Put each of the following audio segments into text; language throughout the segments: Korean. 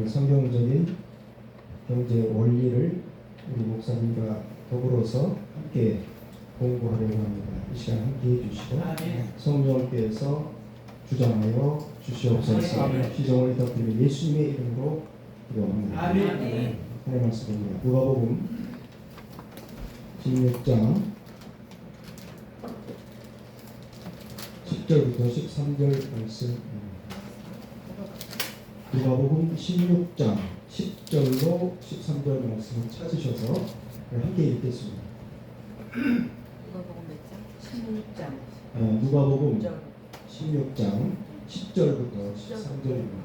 성경적인 경제 원리를 우리 목사님과 더불어서 함께 공부하려고 합니다. 이 시간 함께 해주시고 성령께서 주장하여 주시옵소서. 시종을 덮드리며 예수님의 이름으로 기도합니다. 하나님의 말씀입니다. 누가복음 16장 10절부터 13절 말씀. 누가복음 16장 10절로 13절 말씀을 찾으셔서 함께 읽겠습니다. 누가복음 몇 장? 16장. 누가복음 16장 10절부터 13절입니다.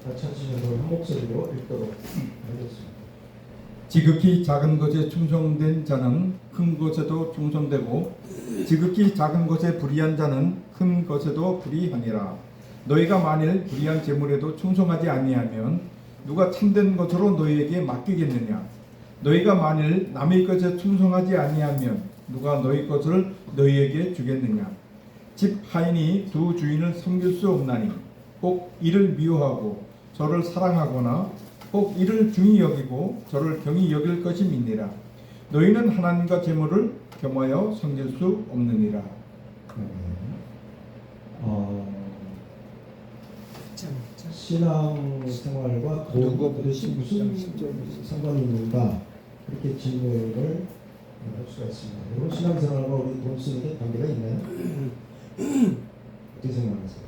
다 찾으셔서 한 목소리로 읽도록 하겠습니다. 지극히 작은 것에 충성된 자는 큰 것에도 충성되고 지극히 작은 것에 불의한 자는 큰 것에도 불의하니라. 너희가 만일 불의한 재물에도 충성하지 아니하면 누가 참된 것으로 너희에게 맡기겠느냐. 너희가 만일 남의 것에 충성하지 아니하면 누가 너희 것을 너희에게 주겠느냐. 집 하인이 두 주인을 섬길 수 없나니 꼭 이를 미워하고 저를 사랑하거나 꼭 이를 중히 여기고 저를 경히 여길 것임이니라. 너희는 하나님과 재물을 겸하여 섬길 수 없느니라. 신앙생활과 돈 그것이 무슨 상관이 있는가 그렇게 질문을 할 수가 있습니다. 여러분 신앙생활과 우리 돈 쓰는 게 관계가 있나요? 어떻게 생각하세요?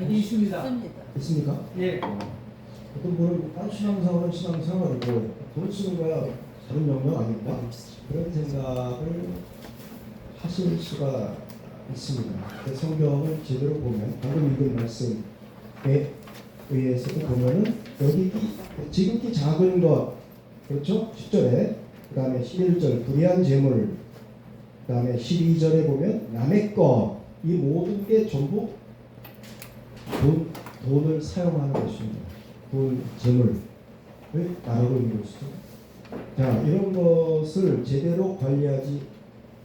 있습니다. 있습니까? 예. 어떤 분은 신앙생활은 신앙생활이고 돈 쓰는 거야 다른 영역 아닌가? 그런 생각을 하실 수가 있습니다. 성경을 제대로 보면 방금 읽은 말씀에 의해서도 보면은 여기 지극히 작은 것 그렇죠? 10절에 그 다음에 11절 불의한 재물 그 다음에 12절에 보면 남의 것 이 모든 게 전부 돈을 사용하는 것입니다. 돈, 재물을 나누고 있는 것이죠. 자, 이런 것을 제대로 관리하지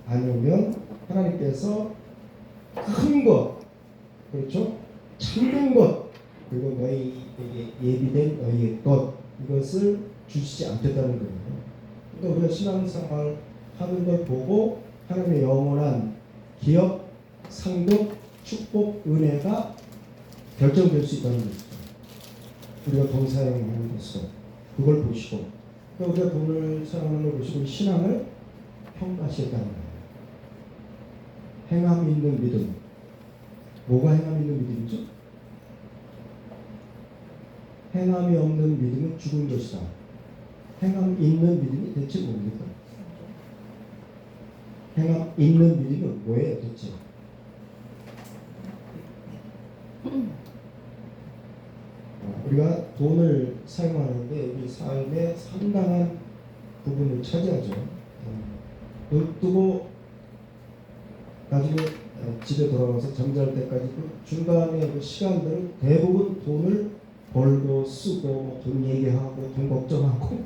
않으면 하나님께서 큰 것, 그렇죠? 참된 것, 그리고 너희에게 예비된 너희의 것, 이것을 주시지 않겠다는 거예요. 그러니까 우리가 신앙생활 하는 걸 보고 하나님의 영원한 기업, 상급, 축복, 은혜가 결정될 수 있다는 것이죠. 우리가 돈 사용하는 것으로 그걸 보시고 그러니까 우리가 돈을 사용하는 걸 보시고 신앙을 평가하시겠다는 거예요. 행함 있는 믿음. 뭐가 행함 있는 믿음이죠? 행함이 없는 믿음은 죽은 것이다. 행함 있는 믿음이 대체 뭡니까? 행함 있는 믿음은 뭐예요 대체? 우리가 돈을 사용하는데 우리 삶의 상당한 부분을 차지하죠. 눈 뜨고 나중에 집에 돌아와서 잠잘 때까지 그 중간에 그 시간들은 대부분 돈을 벌고 쓰고 돈 얘기하고 돈 걱정하고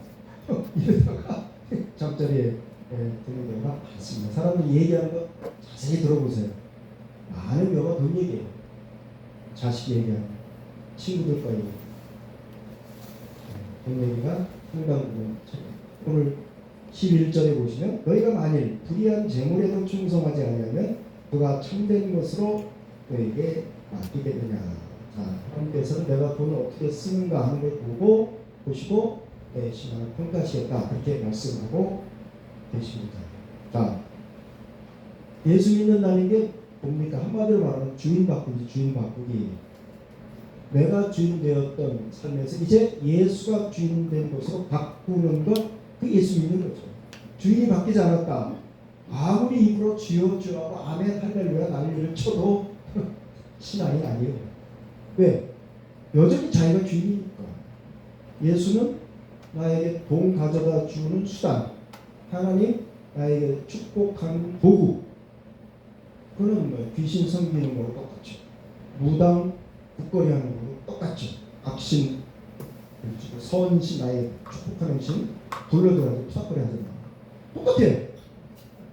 이러다가 잠자리에 드는 경우가 많습니다. 사람들이 얘기하는 거 자세히 들어보세요. 많은 경우가 돈 얘기해요. 자식 얘기하는 친구들과 얘기. 돈 얘기가 상당 부분. 오늘 11절에 보시면 너희가 만일 불의한 재물에도 충성하지 않으면 그가 참된 것으로 너에게 맡기겠느냐. 자, 하나님께서는 내가 돈을 어떻게 쓰는가 하는 걸 보시고 내 신앙을 평가하시겠다 그렇게 말씀하고 계십니다. 자, 예수 믿는다는 게 뭡니까? 한마디로 말하면 주인 바꾸기. 내가 주인 되었던 삶에서 이제 예수가 주인 된 것으로 바꾸는 것, 그 예수 믿는 거죠. 주인이 바뀌지 않았다. 아무리 입으로 주여 주하고 아멘 할렐루야 난리를 쳐도 신앙이 아니에요. 왜? 여전히 자기가 주인이니까. 예수는 나에게 돈 가져다 주는 수단, 하나님 나에게 축복하는 도구. 그거는 뭐 귀신 섬기는 거랑 똑같죠. 무당 국거리 하는 거랑 똑같죠. 악신, 선신, 나의 축복하는 신 불러들어가지고 투닥거리 하잖아. 똑같아요.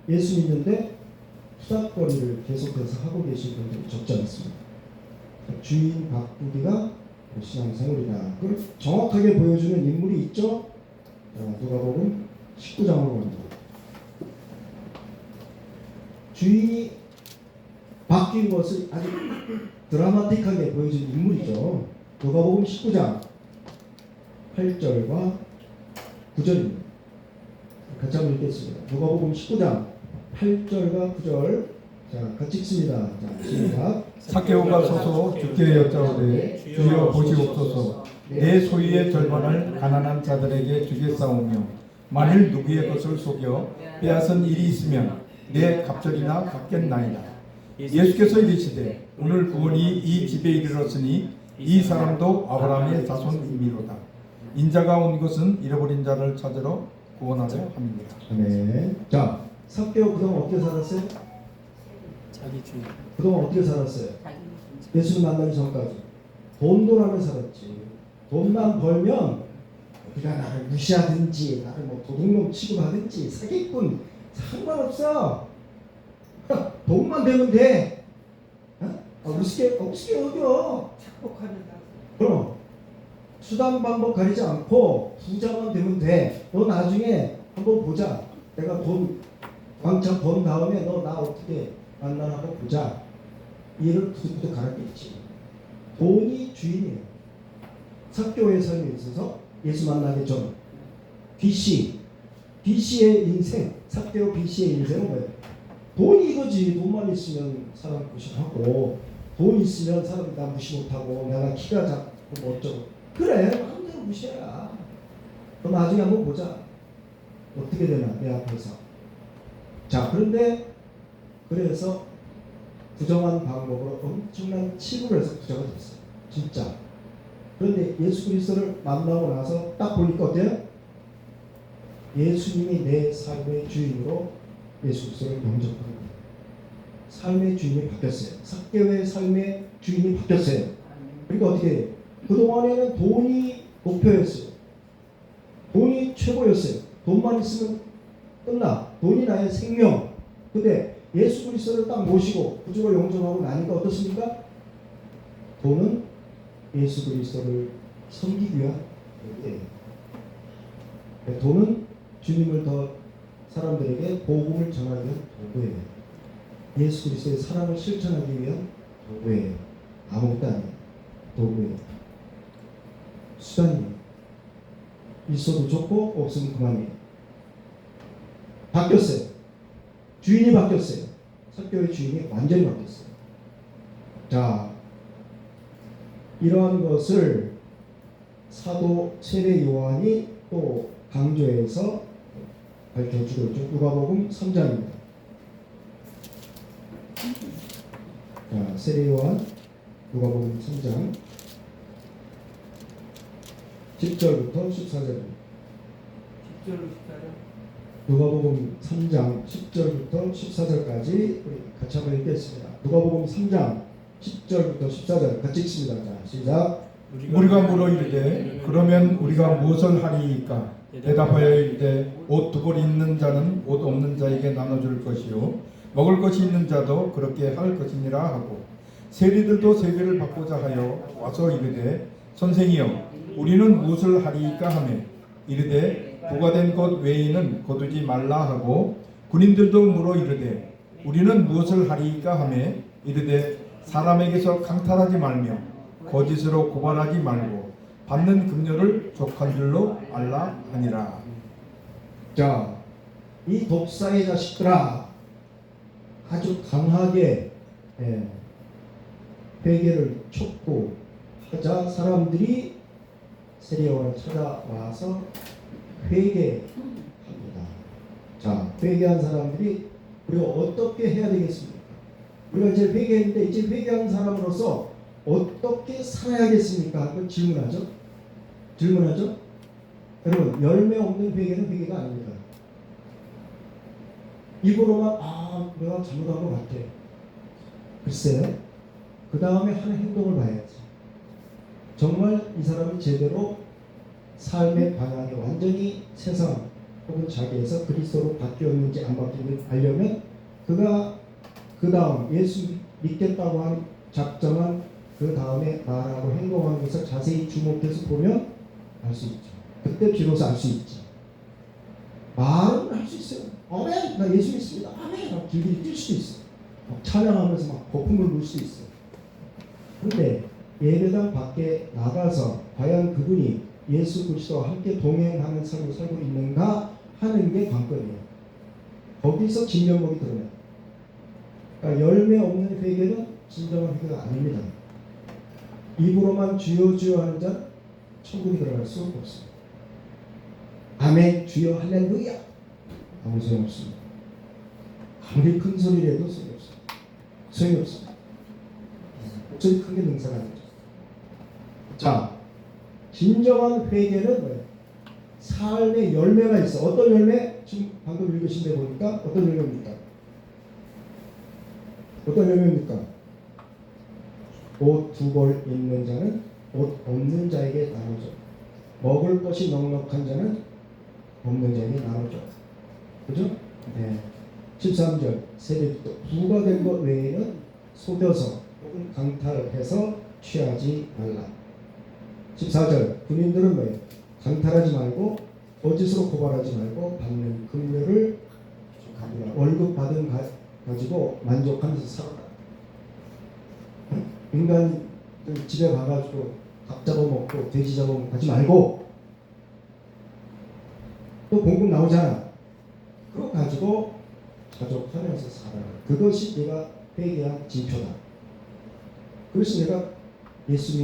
예수 믿는데 투닥거리를 계속해서 하고 계신 분들이 적지 않습니다. 주인 바꾸기가 신앙생활이다. 그걸 정확하게 보여주는 인물이 있죠. 누가복음 19장으로 갑니다. 주인이 바뀐 것을 아주 드라마틱하게 보여준 인물이죠. 누가복음 19장 8절과 9절입니다. 같이 한번 읽겠습니다. 누가복음 19장 8절과 9절. 자, 같이 읽습니다. 자, 시작. 삭개오가 서서 주께 여짜오되 주여 보시옵소서 내 소유의 절반을 가난한 자들에게 주겠사오며 만일 누구의 것을 속여 빼앗은 일이 있으면 내 갑절이나 갚겠나이다. 예수께서 이르시되 오늘 구원이 이 집에 이르렀으니 이 사람도 아브라함의 자손이미로다. 인자가 온 것은 잃어버린 자를 찾으러 구원하려 함이니라. 네. 자, 삭개오 그동안 어떻게 살았어요? 자기 주인. 그동안 어떻게 살았어요? 자기 예수를 만나기 전까지 돈돌아며 살았지. 돈만 벌면 우리가 나를 무시하든지 나를 뭐 도둑놈 취급하든지 사기꾼 상관없어. 돈만 되면 돼. 우습게 여겨. 착복합니다. 그럼 수단 방법 가리지 않고 부자만 되면 돼. 너 나중에 한번 보자. 내가 돈 왕창 번 다음에 너 나 어떻게 만나나 한번 보자. 이를 부득부득 가르쳤지. 돈이 주인이에요. 삭개오의 삶에 있어서 예수 만나기 전 BC의 인생, 삭개오 BC의 인생은 뭐예요? 돈이 이거지. 돈만 있으면 사람 무시하고 돈 있으면 사람이 나 무시 못하고 내가 키가 작고 뭐 어쩌고 그래 마음대로 무시해라. 너 나중에 한번 보자. 어떻게 되나 내 앞에서. 자, 그래서 부정한 방법으로 엄청난 치부를 해서 부자가 됐어요. 진짜. 그런데 예수 그리스도를 만나고 나서 딱 보니까 어때요? 예수님이 내 삶의 주인으로 예수 그리스도를 영접하는 거예요. 삶의 주인이 바뀌었어요. 삭개오의 삶의 주인이 바뀌었어요. 그러니까 어떻게 해요? 그동안에는 돈이 목표였어요. 돈이 최고였어요. 돈만 있으면 끝나. 돈이 나의 생명. 근데 예수 그리스도를 딱 모시고 구주로 영접하고 나니까 어떻습니까? 돈은 예수 그리스도를 섬기기 위한 도구예요. 돈은 주님을 더 사람들에게 복음을 전하기 위한 도구예요. 예수 그리스도의 사랑을 실천하기 위한 도구예요. 아무것도 아니에요. 도구예요. 수단이에요. 있어도 좋고 없으면 그만이에요. 바뀌었어요. 주인이 바뀌었어요. 삭개오의 주인이 완전히 바뀌었어요. 자, 이러한 것을 사도 세례 요한이 또 강조해서 밝혀주고 있죠. 누가복음 3장입니다. 자, 세례 요한 누가복음 3장 10절부터 14절입니다. 10절로 14절. 누가복음 3장 10절부터 14절까지 우리 같이 한번 읽겠습니다. 누가복음 3장 10절부터 14절 같이 읽습니다. 자, 시작. 우리가 물어 이르되 그러면 우리가 무엇을 하리이까? 대답하여 이르되 옷 두 벌 있는 자는 옷 없는 자에게 나눠줄 것이요 먹을 것이 있는 자도 그렇게 할 것이니라 하고 세리들도 세배를 받고자 하여 와서 이르되 선생이여 우리는 무엇을 하리이까 하매 이르되 부과된 것 외에는 거두지 말라 하고 군인들도 물어 이르되 우리는 무엇을 하리이까 하매 이르되 사람에게서 강탈하지 말며 거짓으로 고발하지 말고 받는 금료를 족한 줄로 알라 하니라. 자, 이 독사의 자식들아, 아주 강하게 회개를 촉구하자 사람들이 세례요한을 찾아와서 회개합니다. 자, 회개한 사람들이 우리가 어떻게 해야 되겠습니까? 우리가 이제 회개했는데 이제 회개한 사람으로서 어떻게 살아야겠습니까? 한번 질문하죠. 여러분, 열매 없는 회개는 회개가 아닙니다. 입으로만 내가 잘못한 것 같아. 글쎄요. 그 다음에 하는 행동을 봐야지. 정말 이 사람이 제대로 삶의 방향이 완전히 세상 혹은 자기에서 그리스도로 바뀌었는지 안 바뀌는지 알려면 그가 그 다음 예수 믿겠다고 한 작정한 그 다음에 말하고 행동하는 것을 자세히 주목해서 보면 알 수 있죠. 그때 비로소 알 수 있죠. 말은 할 수 있어요. 아멘, 나 예수 믿습니다. 아멘, 막 길길이 뛸 수도 있어. 막 찬양하면서 막 거품을 불 수 있어. 그런데 예배당 밖에 나가서 과연 그분이 예수 그리스도와 함께 동행하는 삶을 살고 있는가 하는 게 관건이에요. 거기서 진면목이 드러나요. 그러니까 열매 없는 회개는 진정한 회개가 아닙니다. 입으로만 주여 주여 하는 자는 천국에 들어갈 수 없습니다. 아멘 주여 할렐루야 아무 소용없습니다. 아무리 큰 소리를 해도 소용없습니다. 소용없습니다. 목소리 큰 게 능사가 아니죠. 자, 진정한 회개는 뭐예요? 삶의 열매가 있어. 어떤 열매? 지금 방금 읽으신 데 보니까 어떤 열매입니까? 어떤 열매입니까? 옷 두 벌 있는 자는 옷 없는 자에게 나눠줘. 먹을 것이 넉넉한 자는 없는 자에게 나눠줘. 그죠? 네. 13절 세례도 부과된 것 외에는 속여서 혹은 강탈해서 취하지 말라. 14절 군인들은 뭐예요? 강탈하지 말고 거짓으로 고발하지 말고 받는 금료를 월급 받은 가지고 만족하면서 살아라. 인간 집에 가가지고 닭 잡아먹고 돼지 잡아먹고 하지 말고 또 공급 나오잖아. 그거 가지고 자족하면서 살아라. 그것이 내가 회개한 징표다. 그래서 내가 예수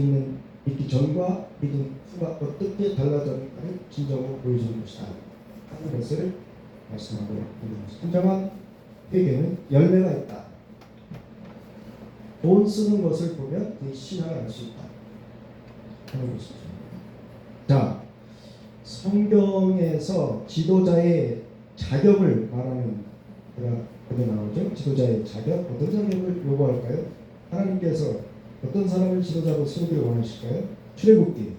믿기 전과 믿음 후가 어떻게 달라졌는가를 진정으로 보여주는 것이다 하는 것을 말씀하고 있는 것입니다. 진정한 회개는 열매가 있다. 돈 쓰는 것을 보면 그 신앙을 알 수 있다 하는 것이죠. 자, 성경에서 지도자의 자격을 말하는 그게 나오죠. 지도자의 자격, 어떤 자격을 요구할까요? 하나님께서 어떤 사람을 지도자로 세우기를 원하실까요? 출애굽기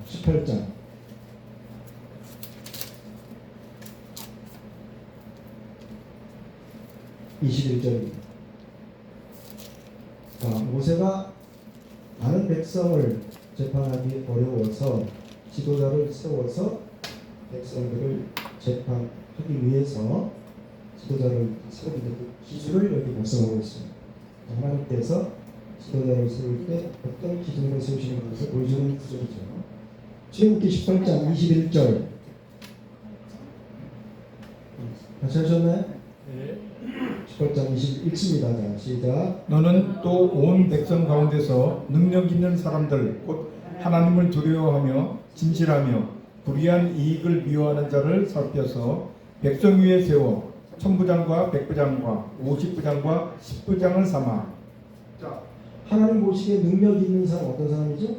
18장 21절입니다. 모세가 많은 백성을 재판하기 어려워서 지도자를 세워서 백성들을 재판하기 위해서 지도자를 세우는데 그 기준을 여기 말씀하고 있습니다. 하나님께서 지도자를 세울 때 어떤 기준으로 세우시는 것을 보여주는 구절이죠. 출애굽기 18장 21절 같이 하셨나요? 네. 18장 21절입니다. 자, 시작. 너는 또 온 백성 가운데서 능력 있는 사람들 곧 하나님을 두려워하며 진실하며 불의한 이익을 미워하는 자를 살펴서 백성 위에 세워 천부장과 백부장과 50부장과 10부장을 삼아. 자, 하나님 보시기에 능력 있는 사람 어떤 사람이죠?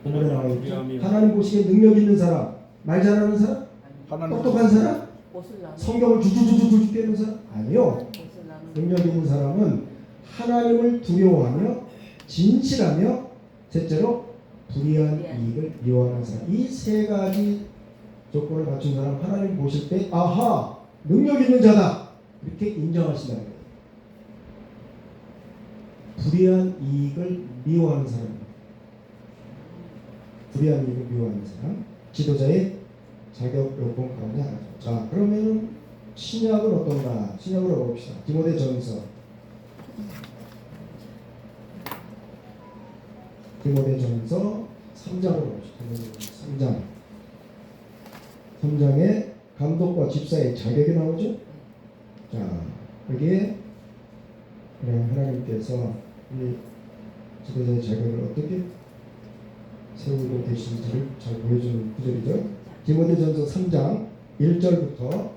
본문에 나와 있죠. 하나님 보시기에 능력 있는 사람, 말 잘하는 사람, 똑똑한 사람, 성경을 주주주주 깨는 사람 아니요. 능력 있는 사람은 하나님을 두려워하며 진실하며 셋째로 불의한 이익을 미워하는 사람. 이 세 가지 조건을 갖춘 사람 하나님 보실 때 아하 능력 있는 자다 이렇게 인정하신다는 거예요. 불의한 이익을 미워하는 사람입니다. 불의한 이익을 미워하는 사람 지도자의 자격 요건 가운데 하나죠. 자, 그러면 신약은 어떤가? 신약으로 봅시다. 디모데전서 3장으로 봅시다. 3장에 감독과 집사의 자격이 나오죠. 자, 여기에 하나님께서 이 지도자의 자격을 어떻게 세우고 계신지를 잘 보여주는 구절이죠. 디모데전서 3장 1절부터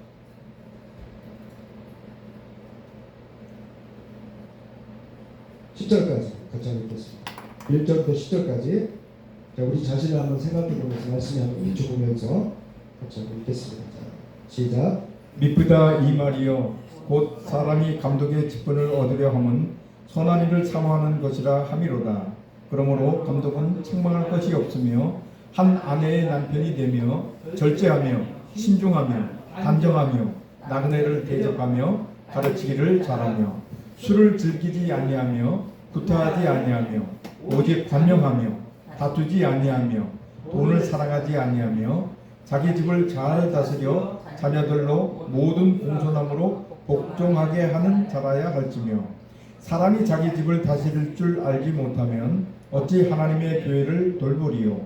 10절까지 같이 읽겠습니다. 1절부터 10절까지 자, 우리 자신을 한번 생각해 보면서 말씀을 한번 비춰보면서 같이 읽겠습니다. 자, 시작. 미쁘다 이 말이요 곧 사람이 감독의 직분을 얻으려 함은 선한 일을 사모하는 것이라 함이로다. 그러므로 감독은 책망할 것이 없으며 한 아내의 남편이 되며 절제하며 신중하며 단정하며 나그네를 대접하며 가르치기를 잘하며 술을 즐기지 아니하며 구타하지 아니하며 오직 관용하며 다투지 아니하며 돈을 사랑하지 아니하며 자기 집을 잘 다스려 자녀들로 모든 공손함으로 복종하게 하는 자라야 할지며 사람이 자기 집을 다스릴 줄 알지 못하면 어찌 하나님의 교회를 돌보리요.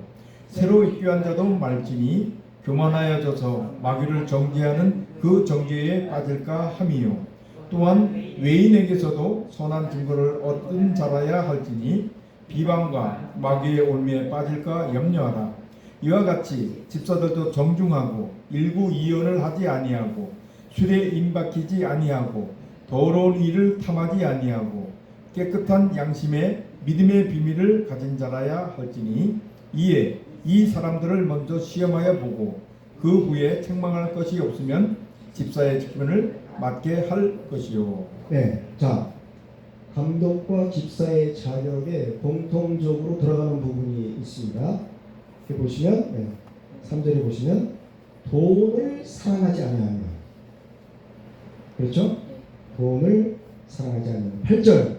새로 입교한 자도 말지니 교만하여져서 마귀를 정죄하는 그 정죄에 빠질까 함이요. 또한 외인에게서도 선한 증거를 얻은 자라야 할지니 비방과 마귀의 올매에 빠질까 염려하라. 이와 같이 집사들도 정중하고 일구 이언을 하지 아니하고 술에 임박히지 아니하고 더러운 일을 탐하지 아니하고 깨끗한 양심에 믿음의 비밀을 가진 자라야 할지니 이에 이 사람들을 먼저 시험하여 보고 그 후에 책망할 것이 없으면 집사의 직분을 맡게 할 것이요. 네, 자 감독과 집사의 자격에 공통적으로 들어가는 부분이 있습니다. 이렇게 보시면 3절에 보시면 돈을 사랑하지 아니하며, 그렇죠? 돈을 사랑하지 아니하며. 8절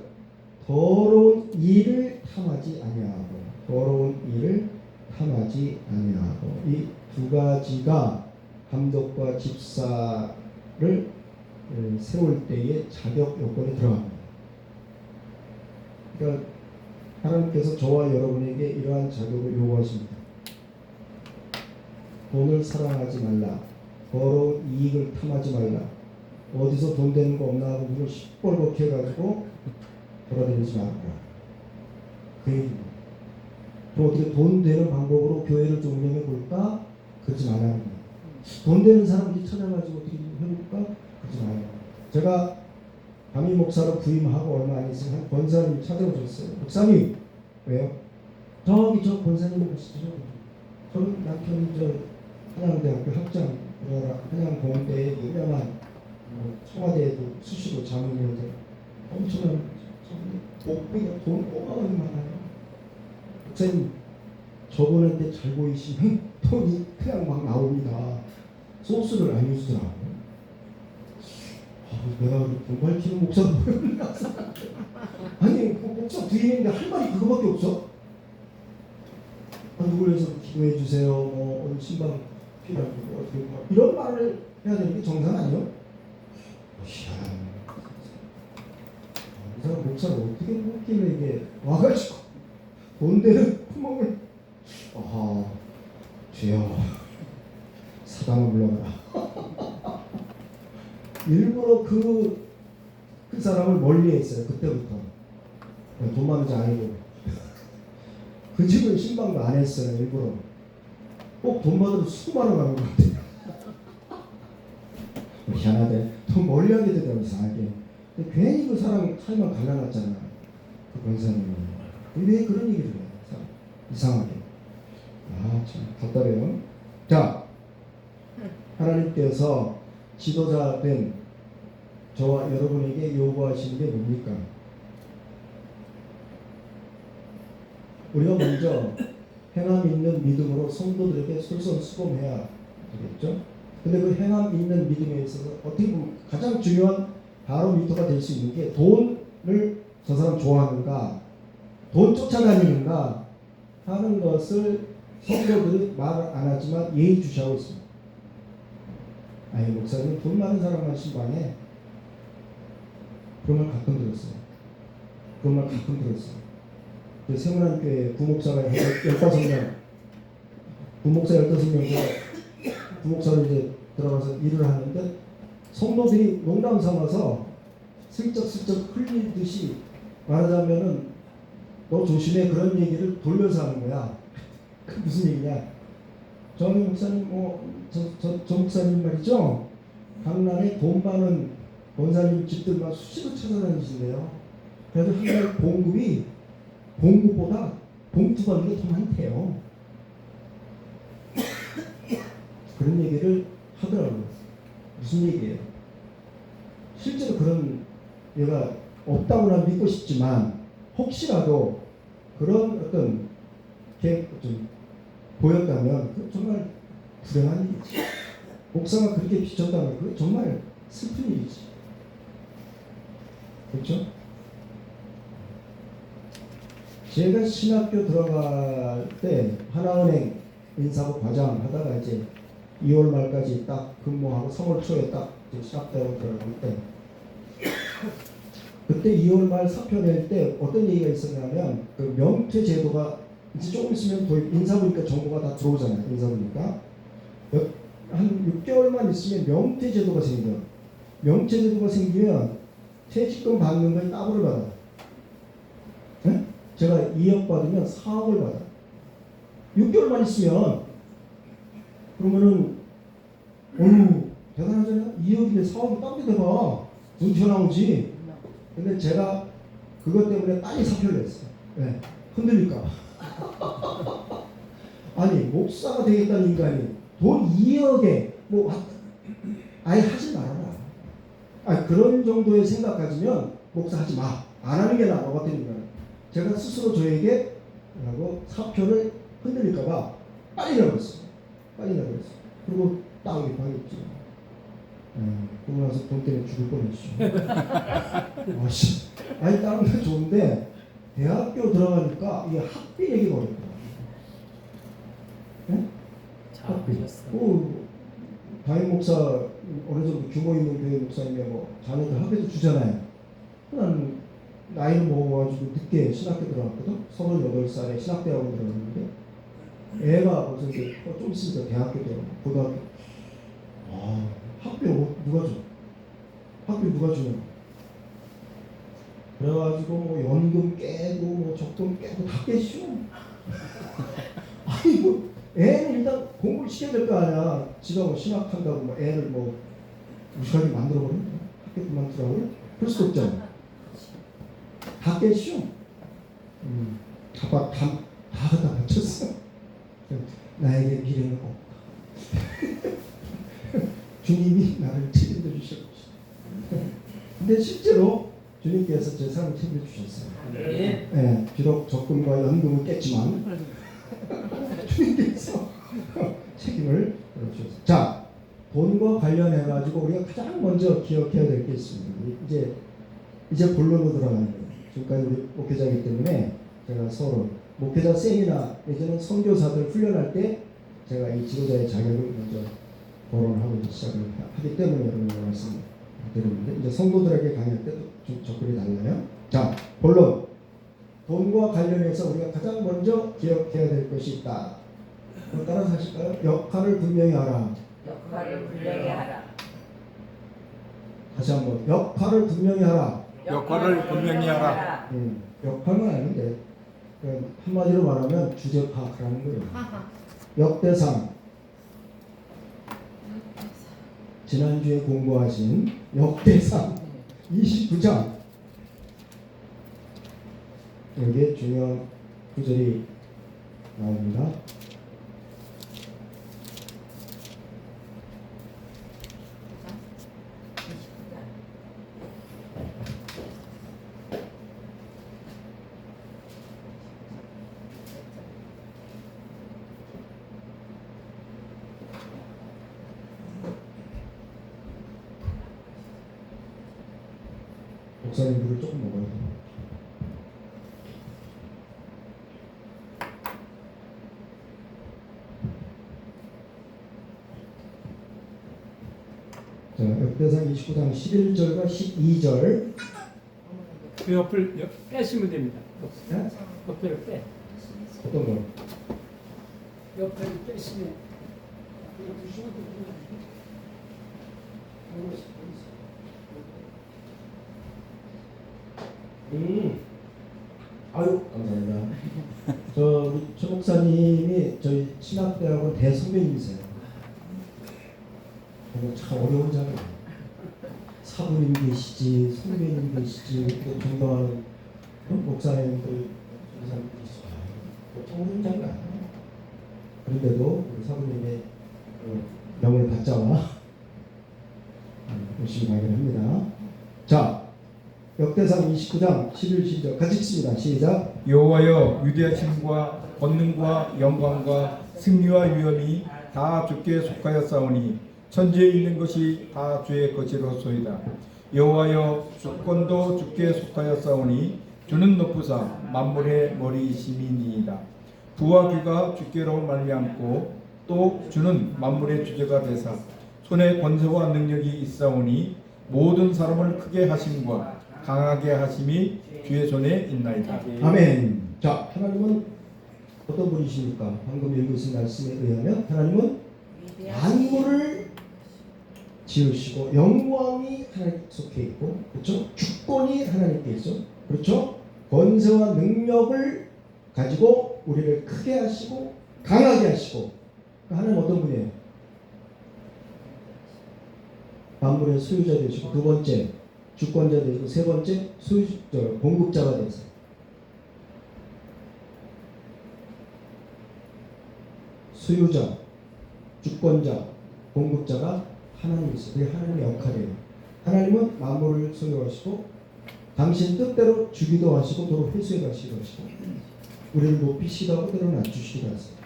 더러운 일을 탐하지 아니하고, 더러운 일을 탐하지 아니하고. 이 두 가지가 감독과 집사를 세울 때의 자격 요건에 들어갑니다. 그러니까 하나님께서 저와 여러분에게 이러한 자격을 요구하십니다. 돈을 사랑하지 말라, 더러운 이익을 탐하지 말라, 어디서 돈 되는 거 없나 하고 눈을 시뻘겋게 해가지고 돌아다니지 말라. 그 얘기입니다. 그럼 어떻게 돈 되는 방법으로 교회를 좀 운영해 볼까? 그러지 말아야 합니다. 돈 되는 사람들이 찾아가지고 어떻게 해볼까? 그러지 말아야 합니다. 제가 담임 목사로 부임하고 얼마 안 있으면 한 권사님이 찾아오셨어요. 목사님, 왜요? 저기 저 권사님을 보시죠. 저는 남편이 저 한양대학교 학장, 한양공대에 유명한 청와대에도 수시로 자문위원장, 엄청난 복비가 돈 어마어마하게 많아요. 목사님, 저분한테 잘 보이시면 돈이 그냥 막 나옵니다. 소스를 안 주더라고요. 내가 공부할 키는 목사도 모르겠나. 아니, 그 목사 부인인데 할 말이 그거밖에 없어. 누굴 위해서 기도해 주세요. 뭐 오늘 신방 필요한 거 어떻게 뭐 이런 말을 해야 되는 게 정상 아니요? 희한하네. 이 사람 목사가 어떻게 웃기는 이게 와가지고 돈 되는 구멍을 주여 사단을 불러라. 일부러 그 사람을 멀리했어요. 그때부터 돈 많은 자 아니고 그 집은 신방도 안 했어요. 일부러 꼭 돈 받아도 수많은 가는 것 같아요. 희한하대. 돈 멀리하게 되더라고 이상하게. 근데 괜히 그 사람 삶을 갈라놨잖아. 그 권사님이 왜 그런 얘기를 해요? 이상하게. 참 답답해요. 자, 하나님께서 지도자 된 저와 여러분에게 요구하시는 게 뭡니까? 우리가 먼저 행함 있는 믿음으로 성도들에게 솔선수범해야 되겠죠? 근데 그 행함 있는 믿음에 있어서 어떻게 보면 가장 중요한 바로미터가 될 수 있는 게 돈을 저 사람 좋아하는가, 돈 쫓아다니는가 하는 것을 성도들이 말을 안 하지만 예의주시하고 있습니다. 아니 목사님 돈 많은 사람만 신방해. 그런 말 가끔 들었어요. 세문안교회 부목사가 15명, 부목사 15명, 부목사로 이제 들어가서 일을 하는데 성도들이 농담 삼아서 슬쩍슬쩍 흘리듯이 말하자면은 너 조심해 그런 얘기를 돌려서 하는 거야. 그 무슨 얘기냐? 저희 목사님 저 목사님 말이죠. 강남에 돈 많은 권사님 집들만 수시로 찾아다니신대요. 그래서 한달 봉급보다 봉투 받는 게 더 많대요. 그런 얘기를 하더라고요. 무슨 얘기예요? 실제로 그런 얘가 없다고는 믿고 싶지만 혹시라도 그런 어떤 게 좀 보였다면 정말 불행한 일이지. 목사가 그렇게 비쳤다면 그게 정말 슬픈 일이지. 그렇죠? 제가 신학교 들어갈 때 하나은행 인사부 과장 하다가 이제 2월 말까지 딱 근무하고 3월 초에 딱 신학대학원 들어갈 때 그때 2월 말 사표 낼 때 어떤 얘기가 있었냐면 그 명퇴 제도가 이제 조금 있으면 도입 인사부니까 정보가 다 들어오잖아요. 인사부니까 한 6개월만 있으면 명퇴 제도가 생겨요. 명퇴 제도가 생기면 퇴직금 받는 거에 따블을 받아요. 네? 제가 2억 받으면 4억을 받아요. 6개월만 있으면 그러면은 어휴 대단하잖아요. 2억인데 4억이 딴 데 대봐. 돈 튀어나오지. 근데 제가 그것 때문에 빨리 사표를 냈어요. 네. 흔들릴까 봐. 아니 목사가 되겠다는 인간이 돈 2억에 뭐 아예 하지 말아라. 아니 그런 정도의 생각 가지면 목사 하지 마. 안 하는 게 나아. 너 같은 인간은. 제가 스스로 저에게 하고 사표를 흔들릴까 봐 빨리 내버렸어요. 빨리 내버렸어요. 그리고 딱 이렇게 하겠지. 그러고 나서 돈 때문에 죽을 뻔했죠. 아씨, 아니 다른 건 좋은데 대학교 들어가니까 이게 학비 얘기가 어렵더라. 네? 잘하셨어. 담임 목사 어느 정도 규모 있는 교회 목사님이 뭐 자녀들 학교에서 주잖아요. 난 나이를 먹어가지고 늦게 신학교 들어갔거든. 38살에 신학대학원 들어갔는데 애가 벌써 이제 좀 있으니까 대학교 들어가고 고등학교. 학비 누가 줘? 학비 누가 주냐? 그래가지고 뭐 연금 깨고 뭐 적금 깨고 다 깨시오. 아니 뭐 애는 일단 공부를 시켜야 될 거 아니야. 지가 뭐 신학한다고 뭐 애를 뭐 무식하게 만들어버려? 학교 그만두라고? 그럴 수도 없잖아. 다 깨시오. 다 갖다 바쳤어. 나에게 미래는 없다. 주님이 나를 책임져 주셨고. 근데 실제로 주님께서 제 삶을 책임져 주셨어요. 네. 네, 비록 적금과 연금은 깼지만 주님께서 책임을 주셨어요. 자, 돈과 관련해 가지고 우리가 가장 먼저 기억해야 될 게 있습니다. 이제 본론으로 들어가는 거예요. 지금까지 우리 목회자이기 때문에 제가 서로 목회자 세미나 예전에 선교사들 훈련할 때 제가 이 지도자의 자격을 먼저 거론하고 시작을 하기 때문에 여러분들 말씀드리는데 이제 성도들에게 강의할 때도 좀 접근이 달라요. 자, 본론. 돈과 관련해서 우리가 가장 먼저 기억해야 될 것이 있다. 그럼 따라서 하실까요? 역할을 분명히 하라. 역할을 분명히 하라. 다시 한번 역할을 분명히 하라. 역할을 분명히 하라. 역할만 아닌데 한마디로 말하면 주제 파악하라는 거예요. 역대상 지난주에 공부하신 역대상 29장 여기에 중요한 구절이 나옵니다. 목사님 물을 조금 먹어야 돼요. 자, 역대상 29장 11절과 12절. 그 옆을 빼시면 됩니다. 네? 옆을 빼. 어떤 거? 옆을 빼시면. 아유 감사합니다. 우리 최 목사님이 저희 신학대학원 대선배님이세요. 참 어려운 자리예요. 사부님 계시지, 선배님 계시지, 또 존경하는 목사님들, 전사님들 있어요. 참 어려운 자리가 아니에요. 그런데도 우리 사부님의 명을 받자와 열심히 가긴 합니다. 자, 역대상 29장 11절 같이 읽습니다. 시작. 여호와여 위대하심과 권능과 영광과 승리와 위엄이 다 주께 속하였사오니 천지에 있는 것이 다 주의 것이로소이다. 여호와여 주권도 주께 속하였사오니 주는 높으사 만물의 머리이심이니이다. 부와 귀가 주께로 말미암고 또 주는 만물의 주제가 되사 손에 권세와 능력이 있사오니 모든 사람을 크게 하심과 강하게 하심이 주의 손에 있나이다. 아멘. 자, 하나님은 어떤 분이십니까? 방금 읽으신 말씀에 의하면 하나님은 만물을 지으시고 영광이 하나님 속해 있고, 그렇죠? 주권이 하나님께 있죠. 그렇죠? 권세와 능력을 가지고 우리를 크게 하시고 강하게 하시고. 하나님 어떤 분이에요? 만물의 소유자 되시고, 두 번째 주권자 되시고, 세 번째 공급자가 되세요. 소유자, 주권자, 공급자가 하나님이세요. 그게 하나님의 역할이에요. 하나님은 만물을 소유하시고 당신 뜻대로 주기도 하시고 도로 회수해 가시기도 하시고 우리를 높이시기도 하고 때로 낮추시기도 하세요.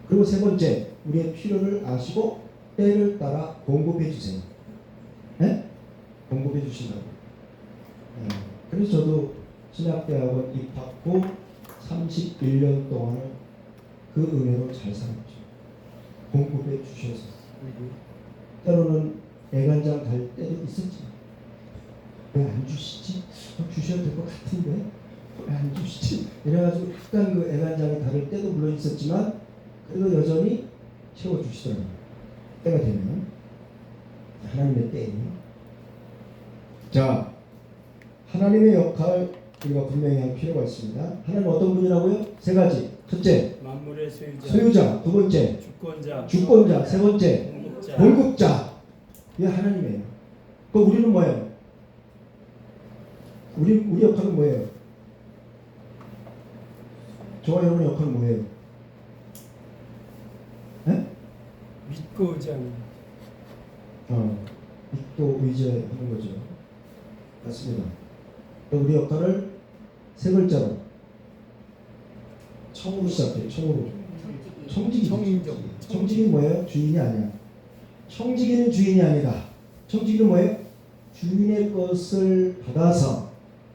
그리고 세 번째, 우리의 필요를 아시고 때를 따라 공급해 주세요. 네? 공급해 주신다고. 네. 그래서 저도 신학대학원 입학 후 31년 동안을 그 은혜로 잘 살았죠. 공급해 주셔서. 때로는 애간장 갈 때도 있었지. 왜 안 주시지? 주셔도 될 것 같은데 왜 안 주시지? 이래가지고 약간 그 애간장이 다를 때도 물론 있었지만 그래도 여전히 채워주시더라고요. 때가 되면 하나님의 때에. 자, 하나님의 역할 우리가 분명히 할 필요가 있습니다. 하나님 어떤 분이라고요? 세 가지. 첫째, 만물의 소유자. 두 번째, 주권자. 세 번째, 공급자. 이게 하나님이에요. 그 우리는 뭐예요? 우리 역할은 뭐예요? 저와 여러분의 역할은 뭐예요? 네? 믿고 의지하는. 믿고 의지하는 거죠. 맞습니다. 우리 역할을 세 글자로 청으로 시작해요. 청으로. 청지기 뭐예요? 주인이 아니야. 청지기는 주인이 아니다. 청지기는 뭐예요? 주인의 것을 받아서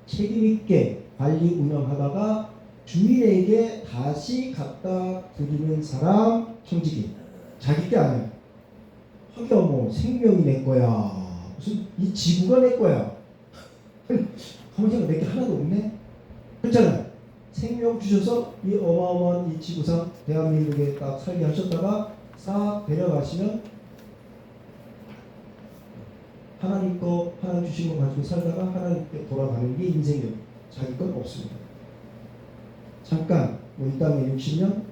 책임있게 관리 운영하다가 주인에게 다시 갖다 드리는 사람 청지기. 자기 게 아니야. 하기야 뭐 생명이 내 거야. 무슨 이 지구가 내 거야. 가만히 생각 내게 하나도 없네. 그렇잖아요. 생명 주셔서 이 어마어마한 이 지구상 대한민국에 딱 살게 하셨다가 싹 데려가시면 하나님 거 하나님 주신 거 가지고 살다가 하나님께 돌아가는 게 인생이에요. 자기 건 없습니다. 잠깐 뭐 이 땅에 60년,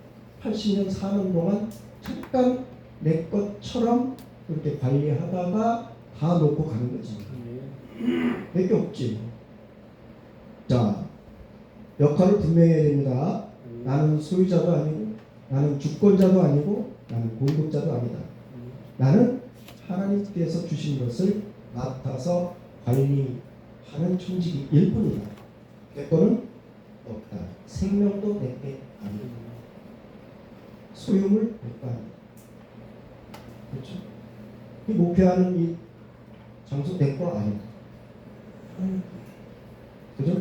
80년 사는 동안 잠깐 내 것처럼 그렇게 관리하다가 다 놓고 가는 거지. 몇 개 없지. 자, 역할을 분명히 해야 됩니다. 나는 소유자도 아니고 나는 주권자도 아니고 나는 공급자도 아니다. 나는 하나님께서 주신 것을 맡아서 관리하는 청지기일 뿐이다. 내 거는 없다. 생명도 내게 아니다. 소유물 내게 아니다. 그렇죠? 이 목회하는 이 장소 내 거 아니다. 그죠?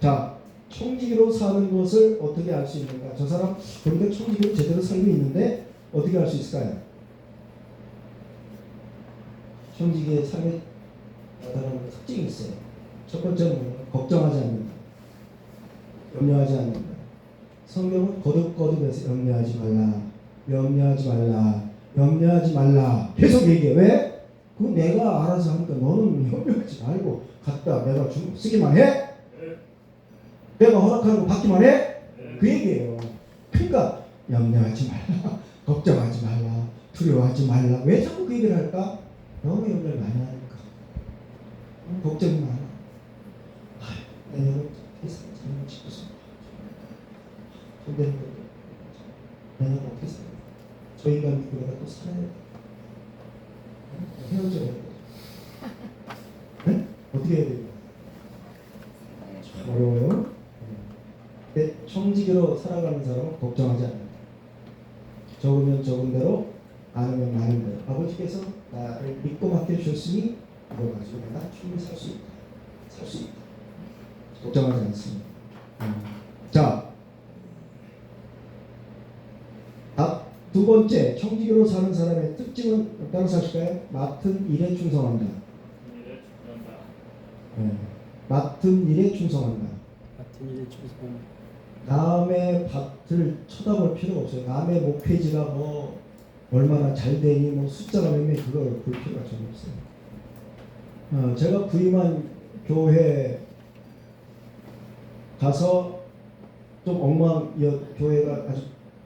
자, 청지기로 사는 것을 어떻게 알 수 있는가? 저 사람 그러니까 청지기로 제대로 살고 있는데 어떻게 알 수 있을까요? 청지기의 삶에 나타나는 특징이 있어요. 첫 번째는 걱정하지 않는다. 염려하지 않는다. 성경은 거듭거듭해서 염려하지 말라. 염려하지 말라. 염려하지 말라. 계속 얘기해. 왜? 그건 내가 알아서 하니까 너는 염려하지 말고 갖다 내가 쓰기만 해? 내가 허락하는 거 받기만 해? 그 얘기예요. 그러니까 염려하지 말라. 걱정하지 말라. 두려워하지 말라. 왜 자꾸 그 얘기를 할까? 너무 염려를 많이 하니까. 걱정이 많아. 내가 어떻게 살지? 싶어서. 근데 내가 어떻게 살지? 저 인간 믿고 내가 또 살아야 돼. 헤어져야 돼. 네? 어떻게 해야 돼요? 참 어려워요. 근데 청지기로 살아가는 사람은 걱정하지 않아요. 적으면 적은 대로, 많으면 많은 대로. 아버지께서 나를 믿고 맡겨주셨으니 이거 가지고 내가 충분히 살 수 있다. 살 수 있다. 걱정하지 않습니다. 자, 두 번째, 청지기로 사는 사람의 특징은 따라서 하실까요? 맡은 일에 충성한다. 맡은 일에 충성한다. 같은 일에 충성합니다. 남의 밭을 쳐다볼 필요가 없어요. 남의 목회지가 뭐 얼마나 잘 되니 뭐 숫자가 몇 명 그걸 볼 필요가 전혀 없어요. 제가 부임한 교회 가서 좀 교회가 아주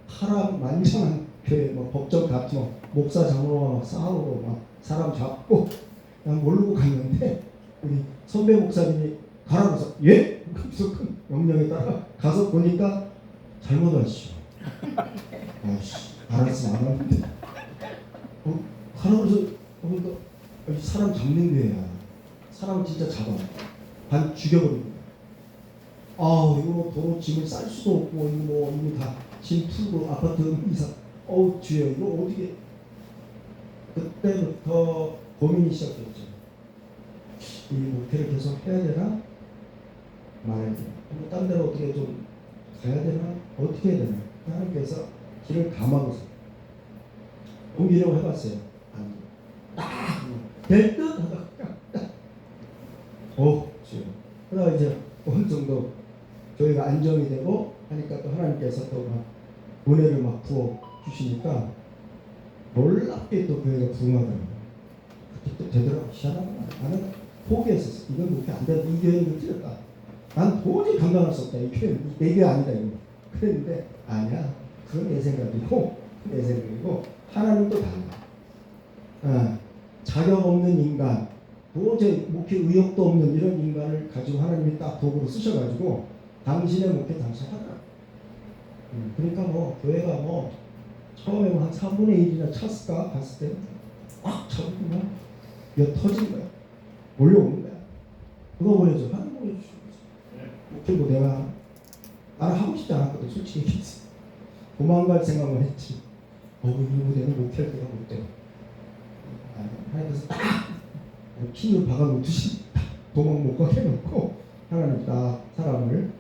파란만장한 교회, 뭐 법정 다투고 목사 장로와 막 싸우고 막 사람 잡고 그냥 모르고 갔는데 우리 선배 목사님이 가라고 해서 예? 그래서 그 명령에 따라 가서 보니까 잘못 하시죠. 아씨 알았어 안 하는데 가라고 해서 보니까 사람 잡는 교회야. 사람 진짜 잡아 반 죽여버립니다. 이거 도로 짐을 쌀 수도 없고 이거 뭐 이미 다 짐 풀고 아파트 이사 주여 이거 어떻게 그때부터 고민이 시작됐죠. 이 목회를 계속 해야 되나 말아야 되나 딴 데로 어떻게 좀 가야 되나 어떻게 해야 되나 하나님께서 길을 감아보세요. 옮기려고 해봤어요. 될 듯 하다가 주여 그러다 이제 어느 정도 교회가 안정이 되고 하니까 또 하나님께서 또 막 은혜를 막 부어 주시니까 놀랍게 또 교회가 부흥하더라고요. 그때 또 되더라고. 희한하구나. 나는 포기했었어. 이건 목회 안 된다. 이 교회는 틀렸다. 난 도저히 감당할 수 없다. 이 교회는 내 교회 아니다. 이거. 그랬는데 아니야. 그건 내 생각이고 내 생각이고 하나님 또 달라. 자격 없는 인간 도저히 목회 의욕도 없는 이런 인간을 가지고 하나님이 딱 도구로 쓰셔가지고 당신의 목회 당신 하더라. 그러니까 뭐 교회가 뭐 처음에 한 3분의 1이나 찼을까 봤을 때꽉 차고 막 터진 거야. 몰려오는 거야. 그거 보내줘. 하나님 보내주시는 거지. 목회 뭐 내가 나는 하고 싶지 않았거든. 솔직히 얘기해서 도망갈 생각만 했지. 이 무대는 목회할 때가 못 돼. 하나님께서 딱 킹을 박아놓듯이 도망 못 가게 해놓고 하나님 딱 사람을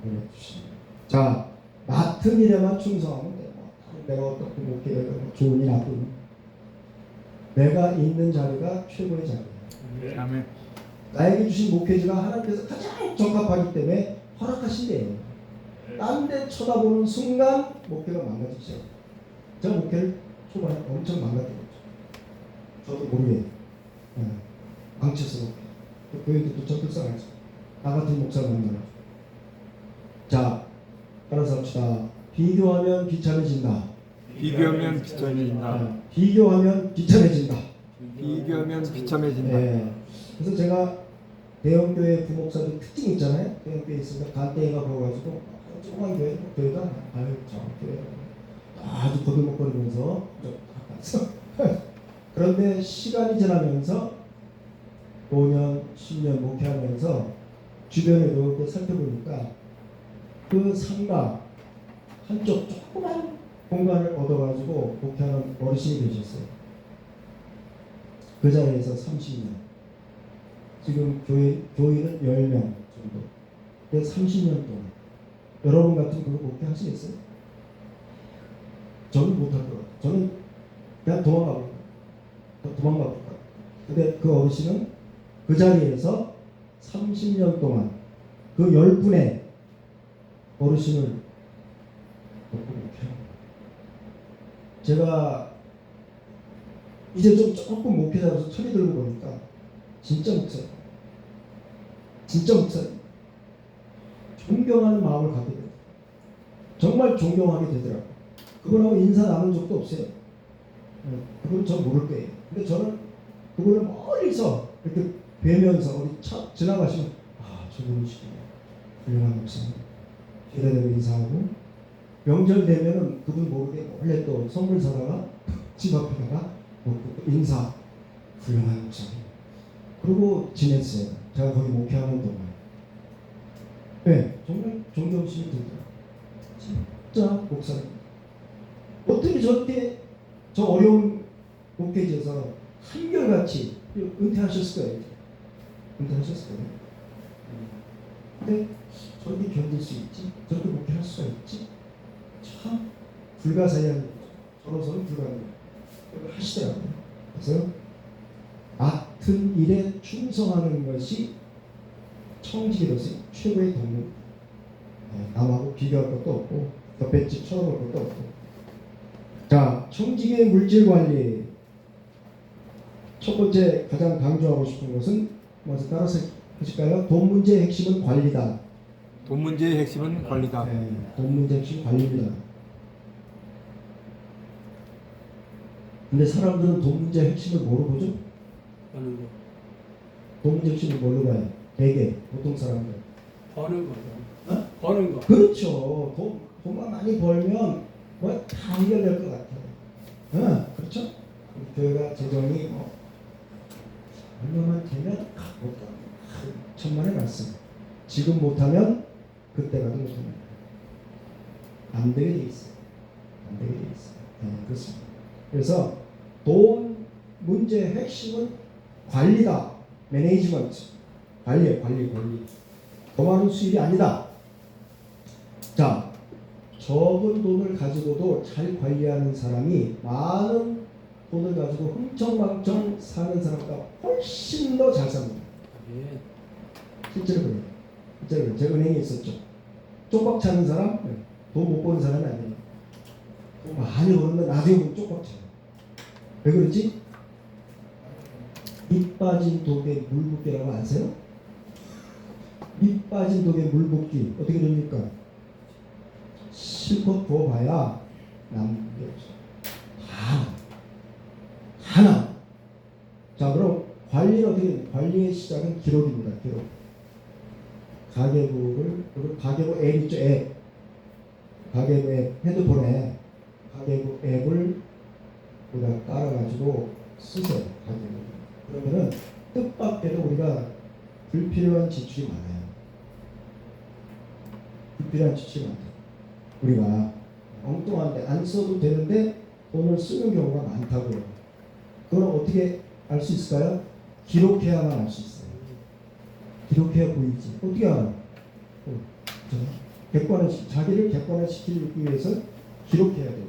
보내주십니다. 자, 맡은 일에만 충성하면 돼요. 내가 어떻게 목회가 좋으니 나쁘니 내가 있는 자리가 최고의 자리예요. 아멘. 나에게 주신 목회지가 하나님께서 가장 적합하기 때문에 허락하신대요. 딴 데 쳐다보는 순간 목회가 망가지죠. 제가 목회를 초반에 엄청 망가뜨렸죠. 저도 모르게 망쳤어. 교회도 또 적극성하죠. 나 같은 목사를 만나요. 자, 따라서 합시다. 비교하면 비참해진다. 비교하면 비참해진다. 비교하면 비참해진다. 비교하면 비참해진다. 네. 그래서 제가 대형교회 부목사들 특징 있잖아요. 대형교회 있으면 간땡이가 보여가지고 조그만 교회가 저 교회 아주 거들먹거리면서 그런데 시간이 지나면서 5년, 10년 목회하면서 주변을 이렇게 살펴보니까 그 상가 한쪽 조그만 공간을 얻어가지고 목회하는 어르신이 계셨어요. 그 자리에서 30년. 지금 교인은 10명 정도. 근데 30년 동안. 여러분 같은 그거 목회하시겠어요? 저는 못할 것 같아요. 저는 그냥 도망가고 있어요. 근데 그 어르신은 그 자리에서 30년 동안 그 10분의 어르신을 돕고 목회합니다. 제가 이제 좀 조금 목회자로서 철이 들고 보니까 진짜 목사님 존경하는 마음을 갖게 돼요. 정말 존경하게 되더라고요. 그분하고 인사 나눈 적도 없어요. 그건 전 모를 거예요. 근데 저는 그분을 멀리서 이렇게 뵈면서 우리 차 지나가시면 저분이시구나. 훌륭한 목사님. 기다리고 인사하고 명절 되면은 그분 모르게 원래 또 선물 사다가 집 앞에다가 인사. 훌륭한 목사님. 그러고 지냈어요. 제가 거기 목회하는 동안. 네, 정말 존경심이 들더라고요. 진짜 목사님. 어떻게 저렇게 저 어려운 목회지에서 한결같이 은퇴하셨을 거예요. 은퇴하셨을 거예요. 근데 저렇게 견딜 수 있지? 저렇게 목회할 수가 있지? 참 불가사의한 일이죠. 저로서는 불가능해요. 그걸 하시더라고요. 그래서 맡은 일에 충성하는 것이 청지기로서의 최고의 동력. 남하고 비교할 것도 없고 옆배집 쳐다볼 것도 없고. 자, 청지기의 물질 관리. 첫 번째 가장 강조하고 싶은 것은 먼저 따라서 하실까요? 돈 문제의 핵심은 관리다. 돈 문제의 핵심은 관리다. 네, 돈 문제의 핵심은 관리입니다. 근데 사람들은 돈 문제의 핵심을 뭐로 보죠? 버는 거. 돈 문제 핵심을 뭘로 봐요? 대개 보통 사람들. 버는 거죠. 어? 버는 거. 그렇죠. 돈만 많이 벌면 뭐 다 해결될 것 같아요. 그렇죠? 교회가 재정이 얼마만 되면 천만의 말씀. 지금 못하면 그때 가도 못합니다. 안 되게 돼 있어요. 안 되게 돼 있어요. 네, 그렇습니다. 그래서 돈 문제의 핵심은 관리다. 매니지먼트. 관리예요. 관리. 더 많은 수입이 아니다. 자, 적은 돈을 가지고도 잘 관리하는 사람이 많은 돈을 가지고 흥청망청 사는 사람보다 훨씬 더 잘 삽니다. 예. 실제로 그래요. 실제로 그래요. 제 은행에 있었죠. 쪽박 차는 사람, 돈 못 버는 사람이 아니에요. 돈 많이 버는데 나중에 보면 쪽박 차요. 왜 그러지? 밑 빠진 독에 물 붓기라고 아세요? 밑 빠진 독에 물 붓기 어떻게 됩니까? 실컷 부어봐야 남는 게 없어. 하나. 자, 그럼 관리는 어떻게 돼요? 관리의 시작은 기록입니다. 기록. 가계부를, 그리고 가계부 앱 있죠? 앱. 가계부 앱, 핸드폰에 가계부 앱을 우리가 깔아가지고 쓰세요. 가계부. 그러면은 뜻밖에도 우리가 불필요한 지출이 많아요. 불필요한 지출이 많아요. 우리가 엉뚱한데 안 써도 되는데 돈을 쓰는 경우가 많다고요. 그걸 어떻게 알 수 있을까요? 기록해야만 알 수 있어요. 기록해야 보이지. 어떻게 알아? 자기를 객관화시키기 위해서 기록해야 돼요.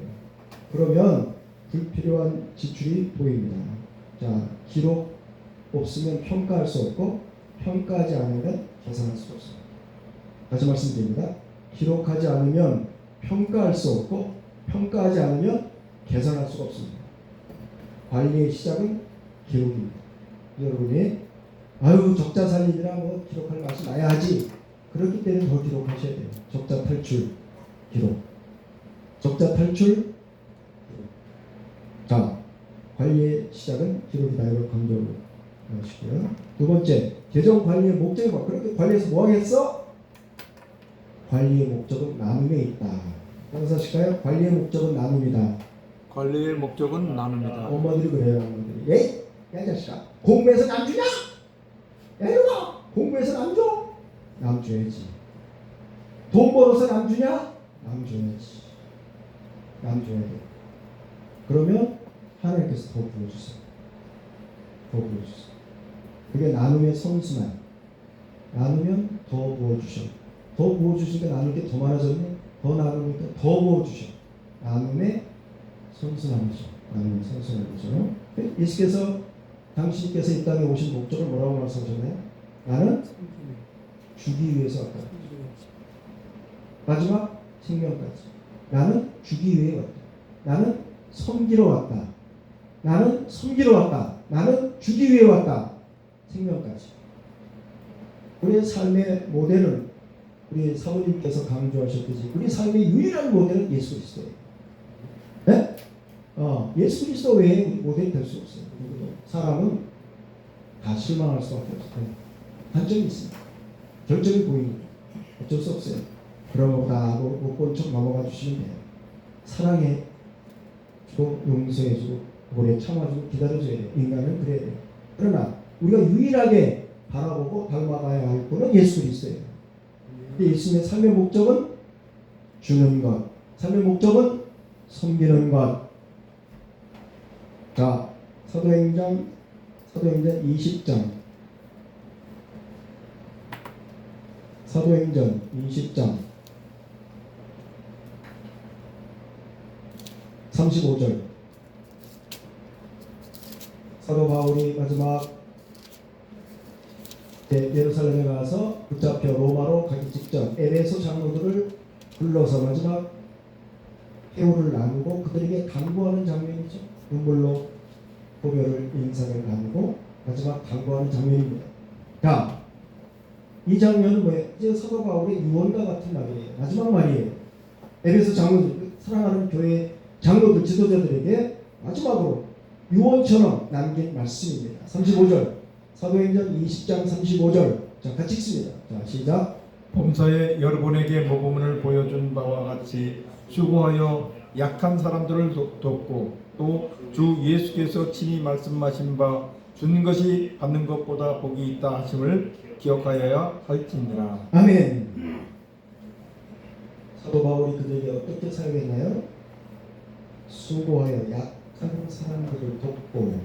그러면 불필요한 지출이 보입니다. 자, 기록 없으면 평가할 수 없고 평가하지 않으면 계산할 수 없어요. 다시 말씀드립니다. 기록하지 않으면 평가할 수 없고 평가하지 않으면 계산할 수가 없습니다. 관리의 시작은 기록입니다. 여러분이 적자 살림이라 뭐 기록할 맛이 나야 하지. 그렇기 때문에 더 기록하셔야 돼요. 적자 탈출 기록. 적자 탈출 기록. 자, 관리의 시작은 기록이다. 이걸 강조를 하시고요. 두 번째, 재정 관리의 목적이 뭐? 그렇게 관리해서 뭐 하겠어? 관리의 목적은 나눔에 있다. 따라서 하실까요? 관리의 목적은 나눔이다. 관리의 목적은 나눕니다. 엄마들이 그래요. 엄마들이. 에이, 야 자식아, 공부해서 남 주냐? 야 이놈아, 공부해서 남 줘? 남 줘야지. 돈 벌어서 남 주냐? 남 줘야지. 남 줘야 돼. 그러면 하나님께서 더 부어주세요. 더 부어주세요. 그게 나눔의 선순환. 나누면 더 부어주셔. 더 부어주시니까 나눌 게 더 많아졌네. 더 나누니까 더 부어주셔. 나눔의 선순환이죠. 나눔의 선순환이죠. 예수께서 당신께서 이 땅에 오신 목적을 뭐라고 말씀하셨나요? 나는 주기 위해서 왔다. 마지막 생명까지. 나는 주기 위해 왔다. 나는 섬기러 왔다. 나는 섬기러 왔다. 나는 주기 위해 왔다. 생명까지. 우리의 삶의 모델은 우리 사모님께서 강조하셨듯이 우리 삶의 유일한 모델은 예수 그리스도예요. 네? 예수 그리스도 외에 우리 모델이 될 수 없어요. 누구도. 사람은 다 실망할 수밖에 없어요. 단점이 있습니다. 결점이 보이니까 어쩔 수 없어요. 그런 거 다 못 본 척 넘어가 주시면 돼요. 사랑해 주고 용서해 주고 오래 참아주고 기다려줘야 돼요. 인간은 그래야 돼요. 그러나 우리가 유일하게 바라보고 닮아가야 할 분은 예수 그리스도예요. 근데 예수님의 삶의 목적은 주는 것, 삶의 목적은 섬기는 것. 자, 사도행전 20장. 사도행전 20장 35절. 사도 바울이 마지막 예루살렘에 가서 붙잡혀 로마로 가기 직전 에베소 장로들을 불러서 마지막 회오를 나누고 그들에게 간구하는 장면이죠. 눈물로 고별을 인사를 나누고 마지막 간구하는 장면입니다. 자, 이 장면은 뭐예요? 이제 사도 바울의 유언과 같은 말이에요. 마지막 말이에요. 에베소 장로들, 사랑하는 교회 장로들, 지도자들에게 마지막으로 유언처럼 남긴 말씀입니다. 35절, 사도행전 20장 35절. 자, 같이 읽습니다. 자, 시작. 범사에 여러분에게 모범을 보여준 바와 같이 수고하여 약한 사람들을 돕고 또 주 예수께서 친히 말씀하신 바 준 것이 받는 것보다 복이 있다 하심을 기억하여야 할지니라. 아멘. 사도 바울이 그들에게 어떻게 사용했나요? 수고하여 약한 사람들을 돕고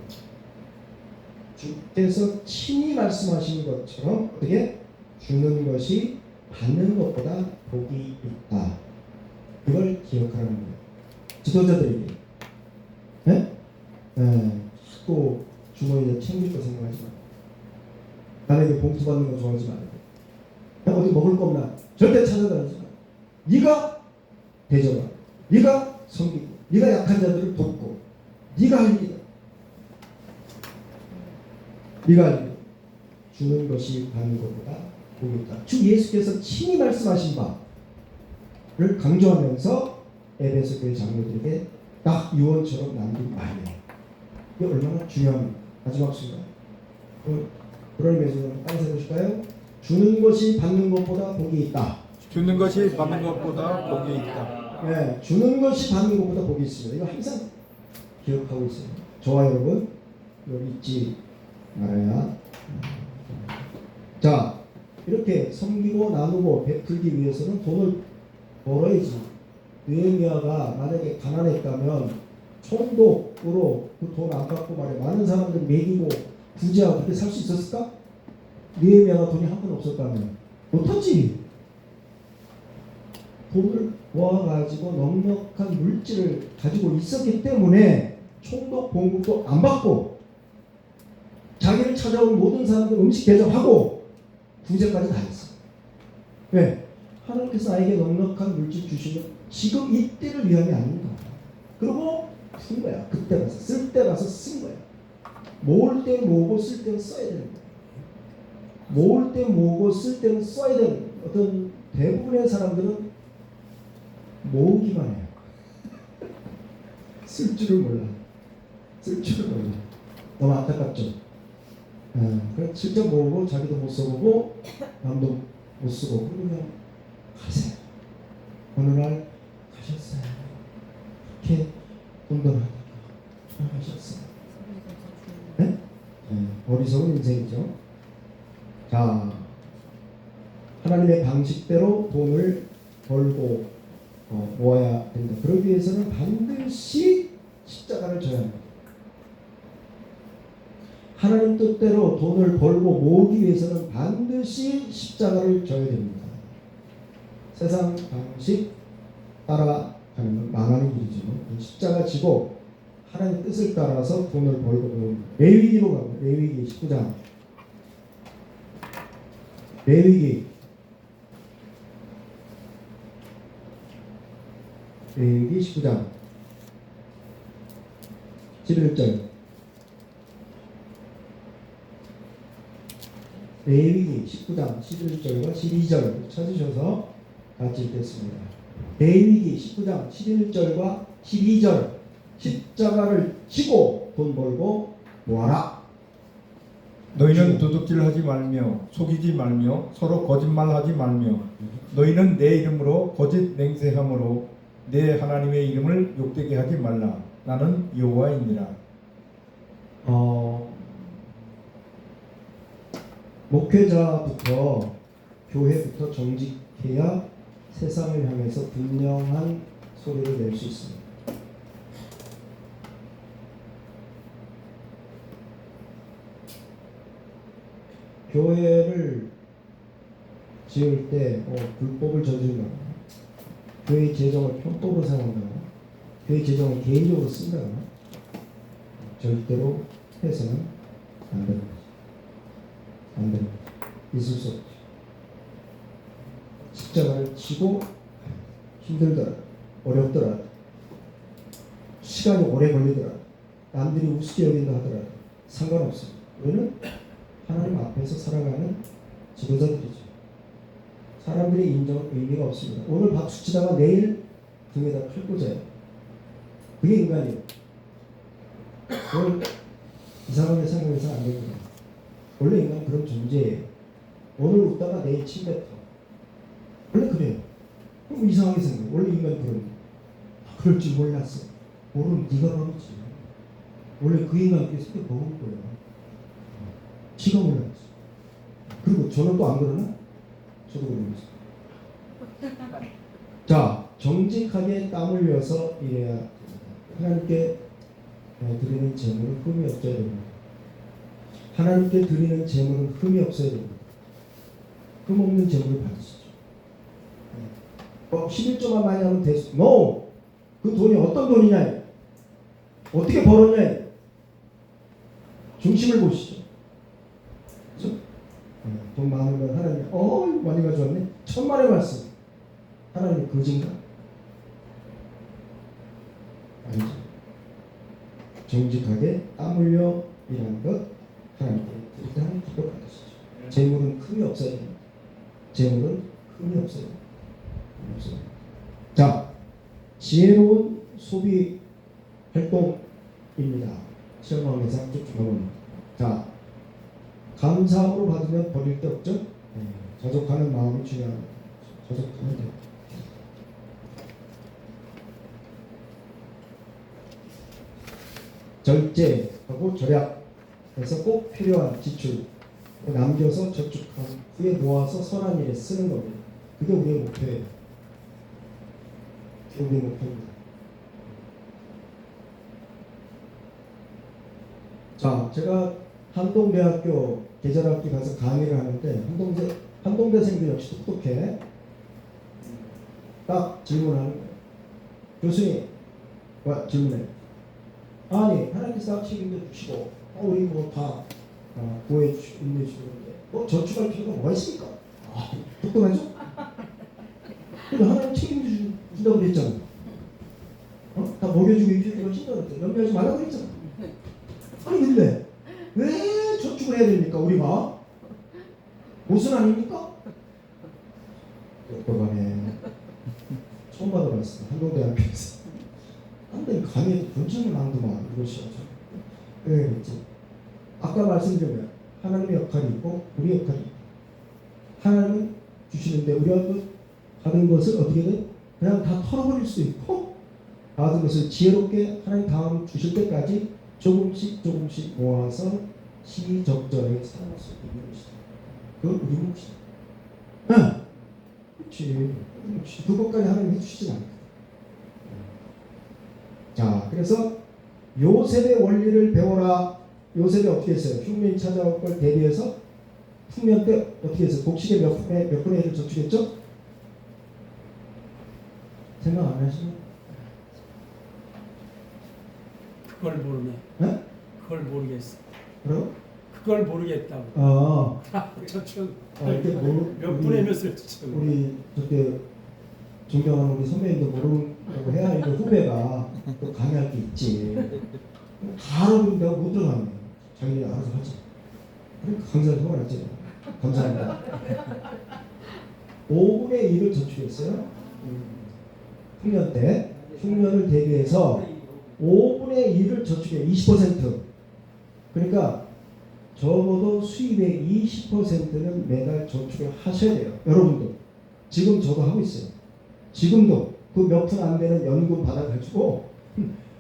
주께서 친히 말씀하신 것처럼 어떻게 주는 것이 받는 것보다 복이 있다. 이걸 기억하라는 거예요. 지도자들에게. 네? 자꾸 주머니에 챙길 거 생각하지 마. 남에게 봉투 받는 거 좋아하지 말고. 어디 먹을 거 없나? 절대 찾아다니지 마. 네가 대접하고, 네가 섬기고, 네가 약한 자들을 돕고, 네가 할 일이다. 네가 할 일. 주는 것이 받는 것보다 복이 있다. 주 예수께서 친히 말씀하신 바를 강조하면서 에베소 교회 장로들에게 딱 유언처럼 남긴 말이에요. 이게 얼마나 중요한 마지막 순간. 그럴 의미에서 따라서 해보실까요? 주는 것이 받는 것보다 복이 있다. 주는 것이 받는 것보다 복이 있다. 네, 주는 것이 받는 것보다 복이 있습니다. 이거 항상 기억하고 있어요. 저와 여러분 이거 잊지 말아야. 자, 이렇게 섬기고 나누고 베풀기 위해서는 돈을 벌어야지. 느헤미야가 만약에 가난했다면 총독으로 그 돈 안 받고 말해 많은 사람들 먹이고 부자하고 그렇게 살 수 있었을까? 느헤미야가 돈이 한 푼 없었다면 못하지. 돈을 모아가지고 넉넉한 물질을 가지고 있었기 때문에 총독 봉급도 안 받고 자기를 찾아온 모든 사람들 음식 대접하고 부자까지 다 했어. 왜? 하나님께서 나에게 넉넉한 물질 주시면 지금 이때를 위함이 아닌가. 그리고 쓴 거야. 그때 가서 쓸 때 가서 쓴 거야. 모을 때 모으고 쓸 때는 써야 되는 거야. 모을 때 모으고 쓸 때는 써야 되는 거야. 어떤 대부분의 사람들은 모으기만 해요. 쓸 줄을 몰라. 쓸 줄을 몰라. 너무 안타깝죠. 그래 실적 모으고 자기도 못 써보고 남도 못 쓰고 그러면 가세요. 어느 날 가셨어요. 이렇게 돈돈하다가 돌아가셨어요. 네? 어리석은 인생이죠. 자, 하나님의 방식대로 돈을 벌고 모아야 된다. 그러기 위해서는 반드시 십자가를 져야 합니다. 하나님 뜻대로 돈을 벌고 모으기 위해서는 반드시 십자가를 져야 됩니다. 세상 방식 따라가는 건 망하는 일이죠. 십자가 지고 하나님 뜻을 따라서 돈을 벌고 모으는 레위기로 가면 레위기 19장 레위기 19장 11절 레위기 19장 11절과 12절 찾으셔서 같이 읽겠습니다. 레위기 19장 11절과 12절 십자가를 지고 돈 벌고 모아라. 너희는 도둑질하지 말며 속이지 말며 서로 거짓말하지 말며 너희는 내 이름으로 거짓 맹세함으로 내 하나님의 이름을 욕되게 하지 말라. 나는 여호와이니라. 목회자부터 교회부터 정직해야 세상을 향해서 분명한 소리를 낼 수 있습니다. 교회를 지을 때 불법을 저지른다거나 교회 재정을 편법으로 사용한다거나 교회 재정을 개인적으로 쓴다거나 절대로 해서는 안 되는 거죠. 안 되는 거죠. 있을 수 없죠. 십자가를 지고 힘들더라, 어렵더라, 시간이 오래 걸리더라, 남들이 우습게 여긴다 하더라도 상관없습니다. 우리는 하나님 앞에서 살아가는 지도자들이죠. 사람들의 인정 의미가 없습니다. 오늘 박수 치다가 내일 등에다 칼 꽂아요. 그게 인간이에요. 그걸 이상하게 생각해서는 안 됩니다. 원래 인간은 그런 존재예요. 오늘 웃다가 내일 침 뱉어. 원래 그래요. 그럼 이상하게 생각해. 원래 인간은 그런 거예요. 그럴 줄 몰랐어. 모르는 네가 그러지. 원래 그 인간께서 그렇게 먹은 거예요. 지가 몰랐어. 그리고 저는 또 안 그러나? 저도 그러면서. 자, 정직하게 땀 흘려서 일해야 됩니다. 하나님께 드리는 재물은 흠이 없어야 됩니다. 하나님께 드리는 재물은 흠이 없어야 됩니다. 흠 없는 재물을 받으시죠. 11조만 많이 하면 됐어. No! 그 돈이 어떤 돈이냐? 어떻게 벌었냐? 중심을 보시죠. 그렇죠? 돈 많은 건 하나님, 많이 가져왔네. 천만의 말씀. 하나님 거진가? 아니죠. 정직하게 땀 흘려 일하는 것 하나님께 일단 기도 받으시죠. 재물은 흠이 없어야 됩니다. 재물은 흠이 없어야 됩니다. 자, 지혜로운 소비 활동입니다. 시험왕에서 쭉 나옵니다. 자, 감사함으로 받으면 버릴 데 없죠? 저족하는 마음이 중요합니다. 저족하면 돼요. 절제하고 절약해서 꼭 필요한 지출 남겨서 저축한 후에 모아서 선한 일에 쓰는 겁니다. 그게 우리의 목표예요. 그게 우리의 목표입니다. 자, 제가 한동대학교 계절학기 가서 강의를 하는데 한동대생들 역시 똑똑해. 딱 질문하는 거예요. 교수님, 질문해. 아니, 하나님께서 다 책임져 주시고 우리 뭐 다 구해 주시고 인내 주시는데 저축할 필요가 뭐가 있습니까? 똑똑하죠? 근데 하나님 책임져 준다고 그랬잖아. 다 먹여주고 입혀주고 하신다고 그랬잖아. 연매하지 말라고 그랬잖아. 아니 근데 왜 저축을 해야 됩니까? 우리가 옷은 아닙니까? 똑똑하네. 처음 받아봤어. 한동대학교에서. 한데 강의에도 본청을 만두만 이것이었죠. 왜 그랬지? 아까 말씀드린 하나님의 역할이 있고 우리 역할이 있고 하나님은 주시는데 우리가 그 받은 것을 어떻게든 그냥 다 털어버릴 수 있고 받은 것을 지혜롭게 하나님 다음 주실 때까지 조금씩 모아서 시적절하게 살아갈 수 있는 것이다. 그건 우리 몫이다. 그렇지. 그것까지 하나님 해주시진 않거든. 자, 그래서 요셉의 원리를 배워라. 요셉이 어떻게 했어요? 흉년이 찾아올 걸 대비해서 풍년 때 어떻게 했어요? 곡식의 몇 분의 1을 저축했죠? 생각 안 하시나요? 그걸 모르네. 네? 그걸 모르겠어. 그럼? 그걸 모르겠다고. 저축 이렇게 몇 분의 몇을 저축. 우리 저때 존경하는 우리 선배님도 모르고 해야 할 후배가 또 강의할 게 있지. 다 알아보면 내가 못 들어가네. 자기네 알아서 하지. 그러니까 강사를 통화했지. 감사합니다. 5분의 1을 저축했어요. 흉년 때. 흉년을 대비해서 5분의 1을 저축해. 20%. 그러니까 적어도 수입의 20%는 매달 저축을 하셔야 돼요. 여러분도. 지금 저도 하고 있어요. 지금도 그 몇 푼 안 되는 연금 받아가지고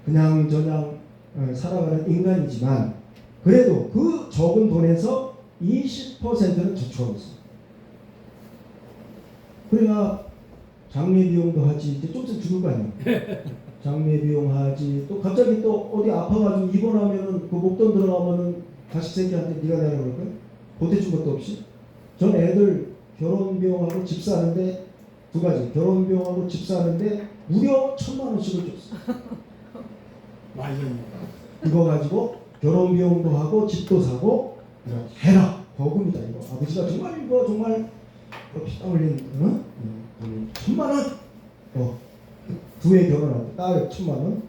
그냥 저냥 살아가는 인간이지만 그래도 그 적은 돈에서 20%는 저축하고 있어요. 그래야 장례 비용도 하지. 이제 좀 있으면 죽을 거 아니에요. 장례 비용 하지. 또 갑자기 또 어디 아파가지고 입원하면은 그 목돈 들어가면은 자식 새끼한테 네가 내라 그럴 거야? 보태준 것도 없이. 전 애들 결혼 비용하고 집 사는데 두 가지, 결혼 비용하고 집 사는데 무려 1,000만 원씩을 줬어. 많이 줬네. 이거 가지고 결혼 비용도 하고 집도 사고 그냥 해라. 거금이다 이거. 아버지가 정말 이거 정말 땀 흘린 돈 1,000만 원. 두 애 결혼하고 딸 1,000만 원,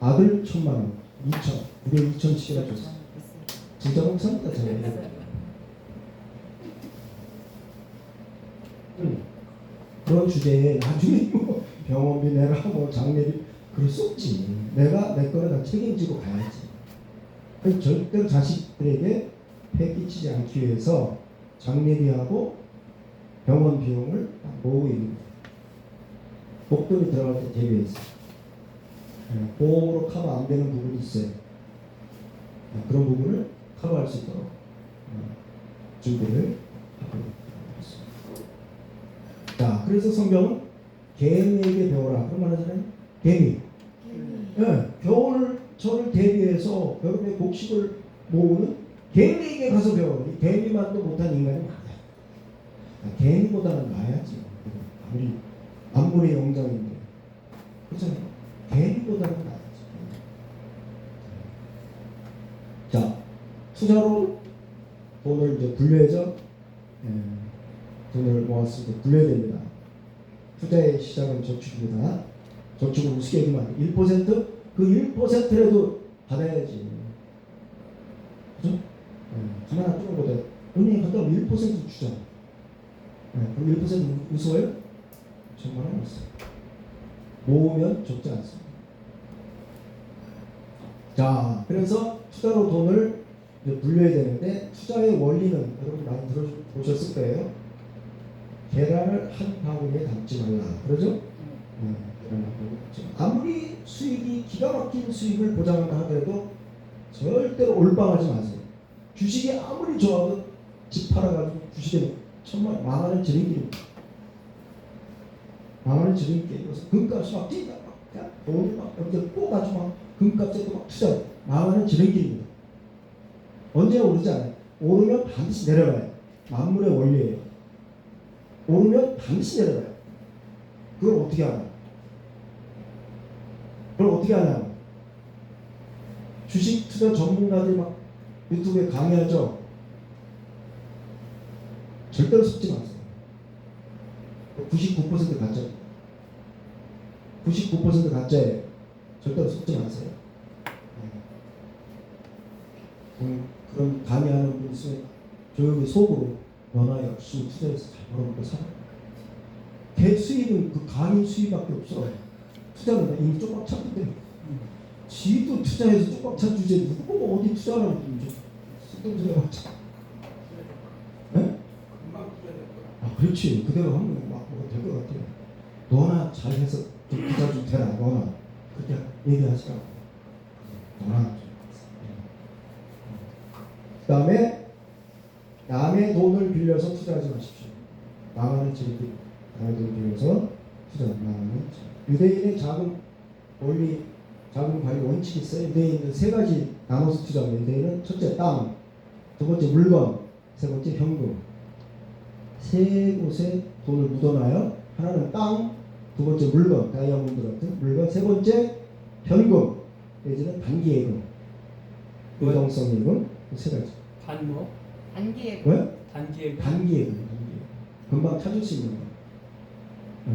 아들 1,000만 원, 2천, 무려 2천씩이나 줬어. 진짜 목사입니다 저는. 그런 주제에 나중에 뭐 병원비 내라 뭐 장례비 그럴 수 없지. 내가 내 거를 다 책임지고 가야지. 그래서 절대로 자식들에게 폐 끼치지 않기 위해서 장례비하고 병원 비용을 다 모으고 있는 거예요. 목돈이 들어갈 때 대비해서. 보험으로 커버 안 되는 부분이 있어요. 그런 부분을 커버할 수 있도록 준비를 하고 있습니다. 자, 그래서 성경은 개미에게 배워라. 그런 말 하잖아요. 개미. 예, 겨울철을 대비해서 여름에 곡식을 모으는 개미에게 가서 배워라. 개미만도 못한 인간이 많아요. 개미보다는 나아야지. 아무리 영장인데. 그렇잖아요. 개미보다는 나아야지. 자, 투자로 돈을 이제 굴려야죠. 돈을 모았을 때 굴려야 됩니다. 투자의 시작은 저축입니다. 저축을 우습게 얘기하면 안 돼. 1%? 그 1%라도 받아야지. 그죠? 하나 조금보다 은행에 갔다 오면 1% 주자. 그럼 1% 우스워요? 정말 안 웃어요. 모으면 적지 않습니다. 자, 그래서 투자로 돈을 이제 굴려야 되는데 투자의 원리는 여러분 많이 들어보셨을 거예요. 계란을 한 바구니에 담지 말라. 그러죠? 아무리 수익이 기가 막힌 수익을 보장한다 하더라도 절대로 올빵하지 마세요. 주식이 아무리 좋아도 집 팔아가지고 주식에 1,000만, 10,000원을 지름길입니다. 10,000원을 지름길. 그래서 금값이 막 뛰다 막 돈을 막 여기서 뽑아가지고 막 금값에 또 막 투자해. 10,000원은 지름길입니다. 언제 오르지 않아요. 오르면 반드시 내려가요. 만물의 원리예요. 오르면 반드시 내려가요. 그걸 어떻게 하나? 그걸 어떻게 하냐? 주식 투자 전문가들이 막 유튜브에 강의하죠. 절대로 속지 마세요. 99% 가짜입니다. 99% 가짜예요. 절대로 속지 마세요. 그런 강의하는 분 있으면 조용히 속으로 너나 열심히 투자해서 잘 벌어먹고 살아. 개 수익은 그 강의 수익밖에 없어. 투자는 이미 조금 찼기 때문에. 지도 투자해서 조금 찬 주제에 누구 보고 어디 투자하라고 쓸데없는 소리 하지. 네? 아, 그렇지. 그대로 하면 막 될 것 같아요. 너나 잘해서 좀 투자 좀 되라. 너나 그렇게 얘기하시라고. 너나. 그 다음에 남의 돈을 빌려서 투자하지 마십시오. 나가는 지름길. 남의 돈을 빌려서 투자하는 유대인의 자금 원리, 자금 관리 원칙이 있어요. 유대인은 세 가지 나눠서 투자합니다. 유대인은 첫째 땅, 두 번째 물건, 세 번째 현금. 세 곳에 돈을 묻어놔요. 하나는 땅, 두 번째 물건, 다이아몬드 같은 물건, 세 번째 현금, 내지는 단기예금, 유동성 예금, 세 가지. 뭐? 단기에 왜? 단기에 단기예금. 금방 찾을 수 있는 거.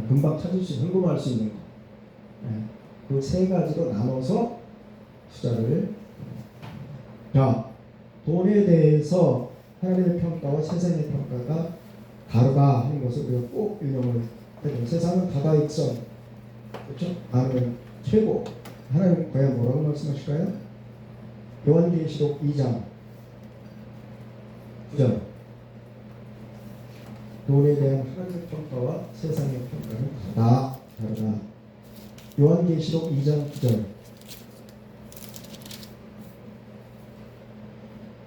금방 찾을 수 있는, 현금화할 수 있는 거. 그 세 가지로 나눠서 투자를. 자, 돈에 대해서 하나님의 평가와 세상의 평가가 다르다 하는 것을 우리가 꼭 유념을 해야 됩니다. 세상은 다다익선, 그렇죠? 나는 최고. 하나님 과연 뭐라고 말씀하실까요? 요한계시록 2장 9절. 돈에 대한 하나님의 평가와 세상의 평가는 다르다. 요한계시록 2장 9절.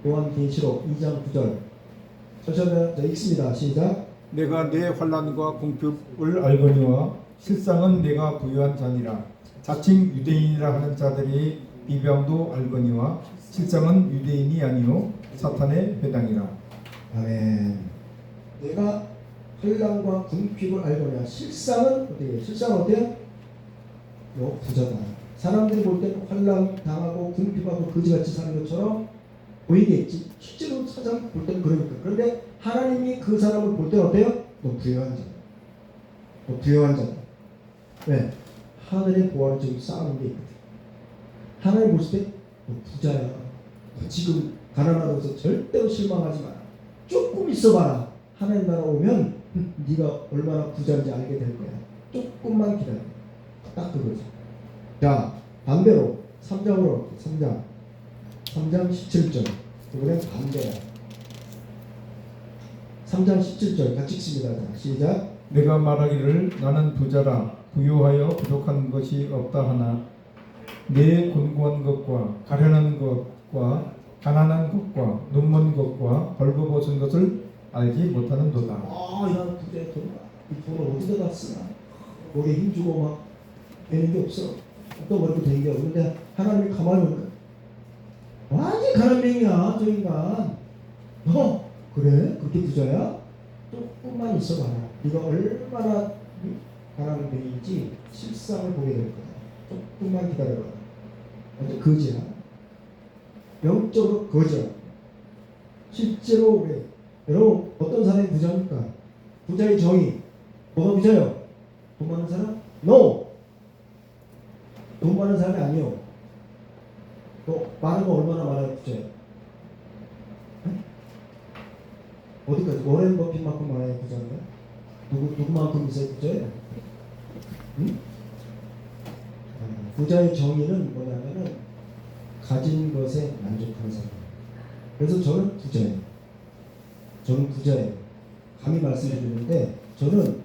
요한계시록 2장 9절. 저셔면 읽습니다. 시작. 내가 내 환난과 공핍을 알거니와 실상은 내가 부유한 자니라. 자칭 유대인이라 하는 자들이 비방도 알거니와 실상은 유대인이 아니요 사탄의 배당이라. 아멘. 내가 환난과 궁핍을 알거냐. 실상은 어때요? 실상은 어때요? 너 부자다. 사람들이 볼 때는 환난 당하고 궁핍하고 거지같이 사는 것처럼 보이겠지. 실제로 사람 볼 때는 그러니까. 그런데 하나님이 그 사람을 볼 때는 어때요? 너 부유한 자다. 너 부유한 자다. 왜? 하늘의 보화를 지금 쌓아놓은 게 있거든. 하나님 보실 때 너 부자야. 너 지금 가난하다고 해서 절대로 실망하지 마라. 조금 있어봐라. 하나님 나라 오면 네가 얼마나 부자인지 알게 될 거야. 조금만 기다려. 딱 그거지. 자, 반대로 3장으로 3장 17절. 이번엔 반대야. 3장 17절 같이 읽습니다. 자, 시작. 내가 말하기를 나는 부자라 부유하여 부족한 것이 없다 하나 내 곤고한 것과 가련한 것과 가난한 것과 눈먼 것과 벌거벗은 것을 알지 못하는도다. 야 부자의 돈, 이 돈을 어디다 다 쓰나? 목에 힘주고 막 되는 게 없어. 또 그렇게 되는 게 없는데 하나님이 가만히 보니까 완전 가난맹이야 저 인간. 너 그래? 그렇게 부자야? 조금만 있어봐라. 네가 얼마나 가난맹이인지 실상을 보게 될 거야. 조금만 기다려봐. 완전 거지야. 영적으로 거지야. 실제로 우리 여러분 어떤 사람이 부자입니까? 부자의 정의 뭐가 부자요? 돈 많은 사람? No! 돈 많은 사람이 아니요. 또 많은 거 얼마나 많아야 부자예요? 네? 어디까지? 워렌 버핏만큼 많아야 부자인가요? 누구만큼 있어야 부자예요? 응? 부자의 정의는 뭐냐면은 가진 것에 만족하는 사람. 그래서 저는 부자예요. 저는 부자예요. 감히 말씀드리는데 저는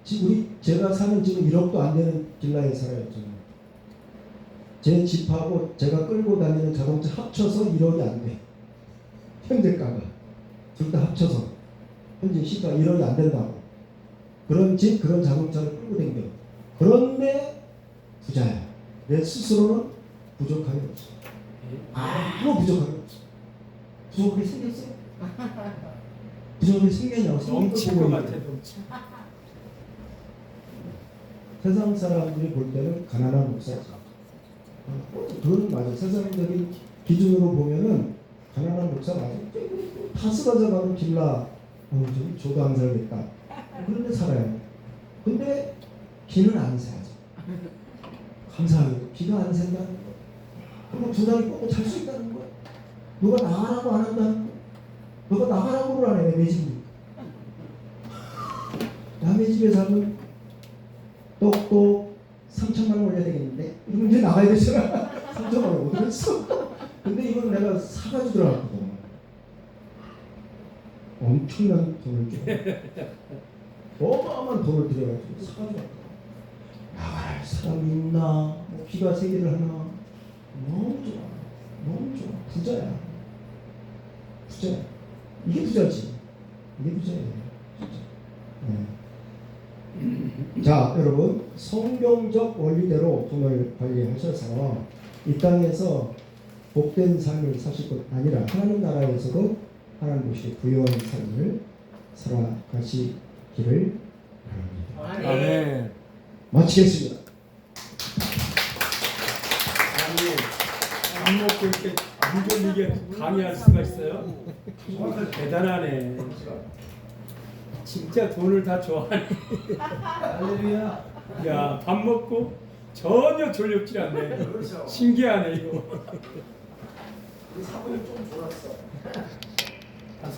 지금 제가 사는 지금 1억도 안 되는 빌라에 살아요. 저는 제 집하고 제가 끌고 다니는 자동차 합쳐서 1억이 안 돼. 현재가가 둘 다 합쳐서 현재 시가 1억이 안 된다고. 그런 집 그런 자동차를 끌고 다녀. 그런데 부자야. 내 스스로는 부족함이 없어. 아무 부족함이 없어. 부족하게 생겼어요. 부족하게 생겼냐고. 넘칠 것 같아. 넘칠. 세상 사람들이 볼 때는 가난한 목사지. 그건 맞아. 세상적인 기준으로 보면은 가난한 목사 맞아. 다 쓰러져가는 빌라, 좀 저도 안 살겠다. 그런데 살아요. 근데 비는 안 새야죠. 감사하게도 비가 안 샌다는 거. 그리고 두 다리 뻗고 잘 수 있다는 거야. 누가 나가라고 안 한다는 거. 너가 나가라고를 안 해. 내 집이니까. 남의 집에 살면 떡도 3천만 원 올려야 되겠는데 이러면 이제 나가야 되잖아. 3천만 원 어디 있어? 근데 이건 내가 사가지고 들어갔거든. 엄청난 돈을 줘. 어마어마한 돈을 들여가지고 사가지고 왔거든. 나갈 사람이 있나? 뭐 비가 세기를 하나? 너무 좋아. 너무 좋아. 부자야. 부자야. 이게 부자지. 이게 부자예요. 진짜. 네. 자, 여러분 성경적 원리대로 돈을 관리하셔서 이 땅에서 복된 삶을 사실 것 아니라 하나님 나라에서도 하나님 보시기에 부유한 삶을 살아가시기를 바랍니다. 아멘. 마치겠습니다. 아니, 안 먹고 이렇게 안 돌리게 강의할 수가 있어요? 대단하네. 진짜 돈을 다 좋아하네. 할렐루야. 야, 밥 먹고 전혀 졸렵지 않네. 신기하네 이거. 사부님 좀 졸았어. 한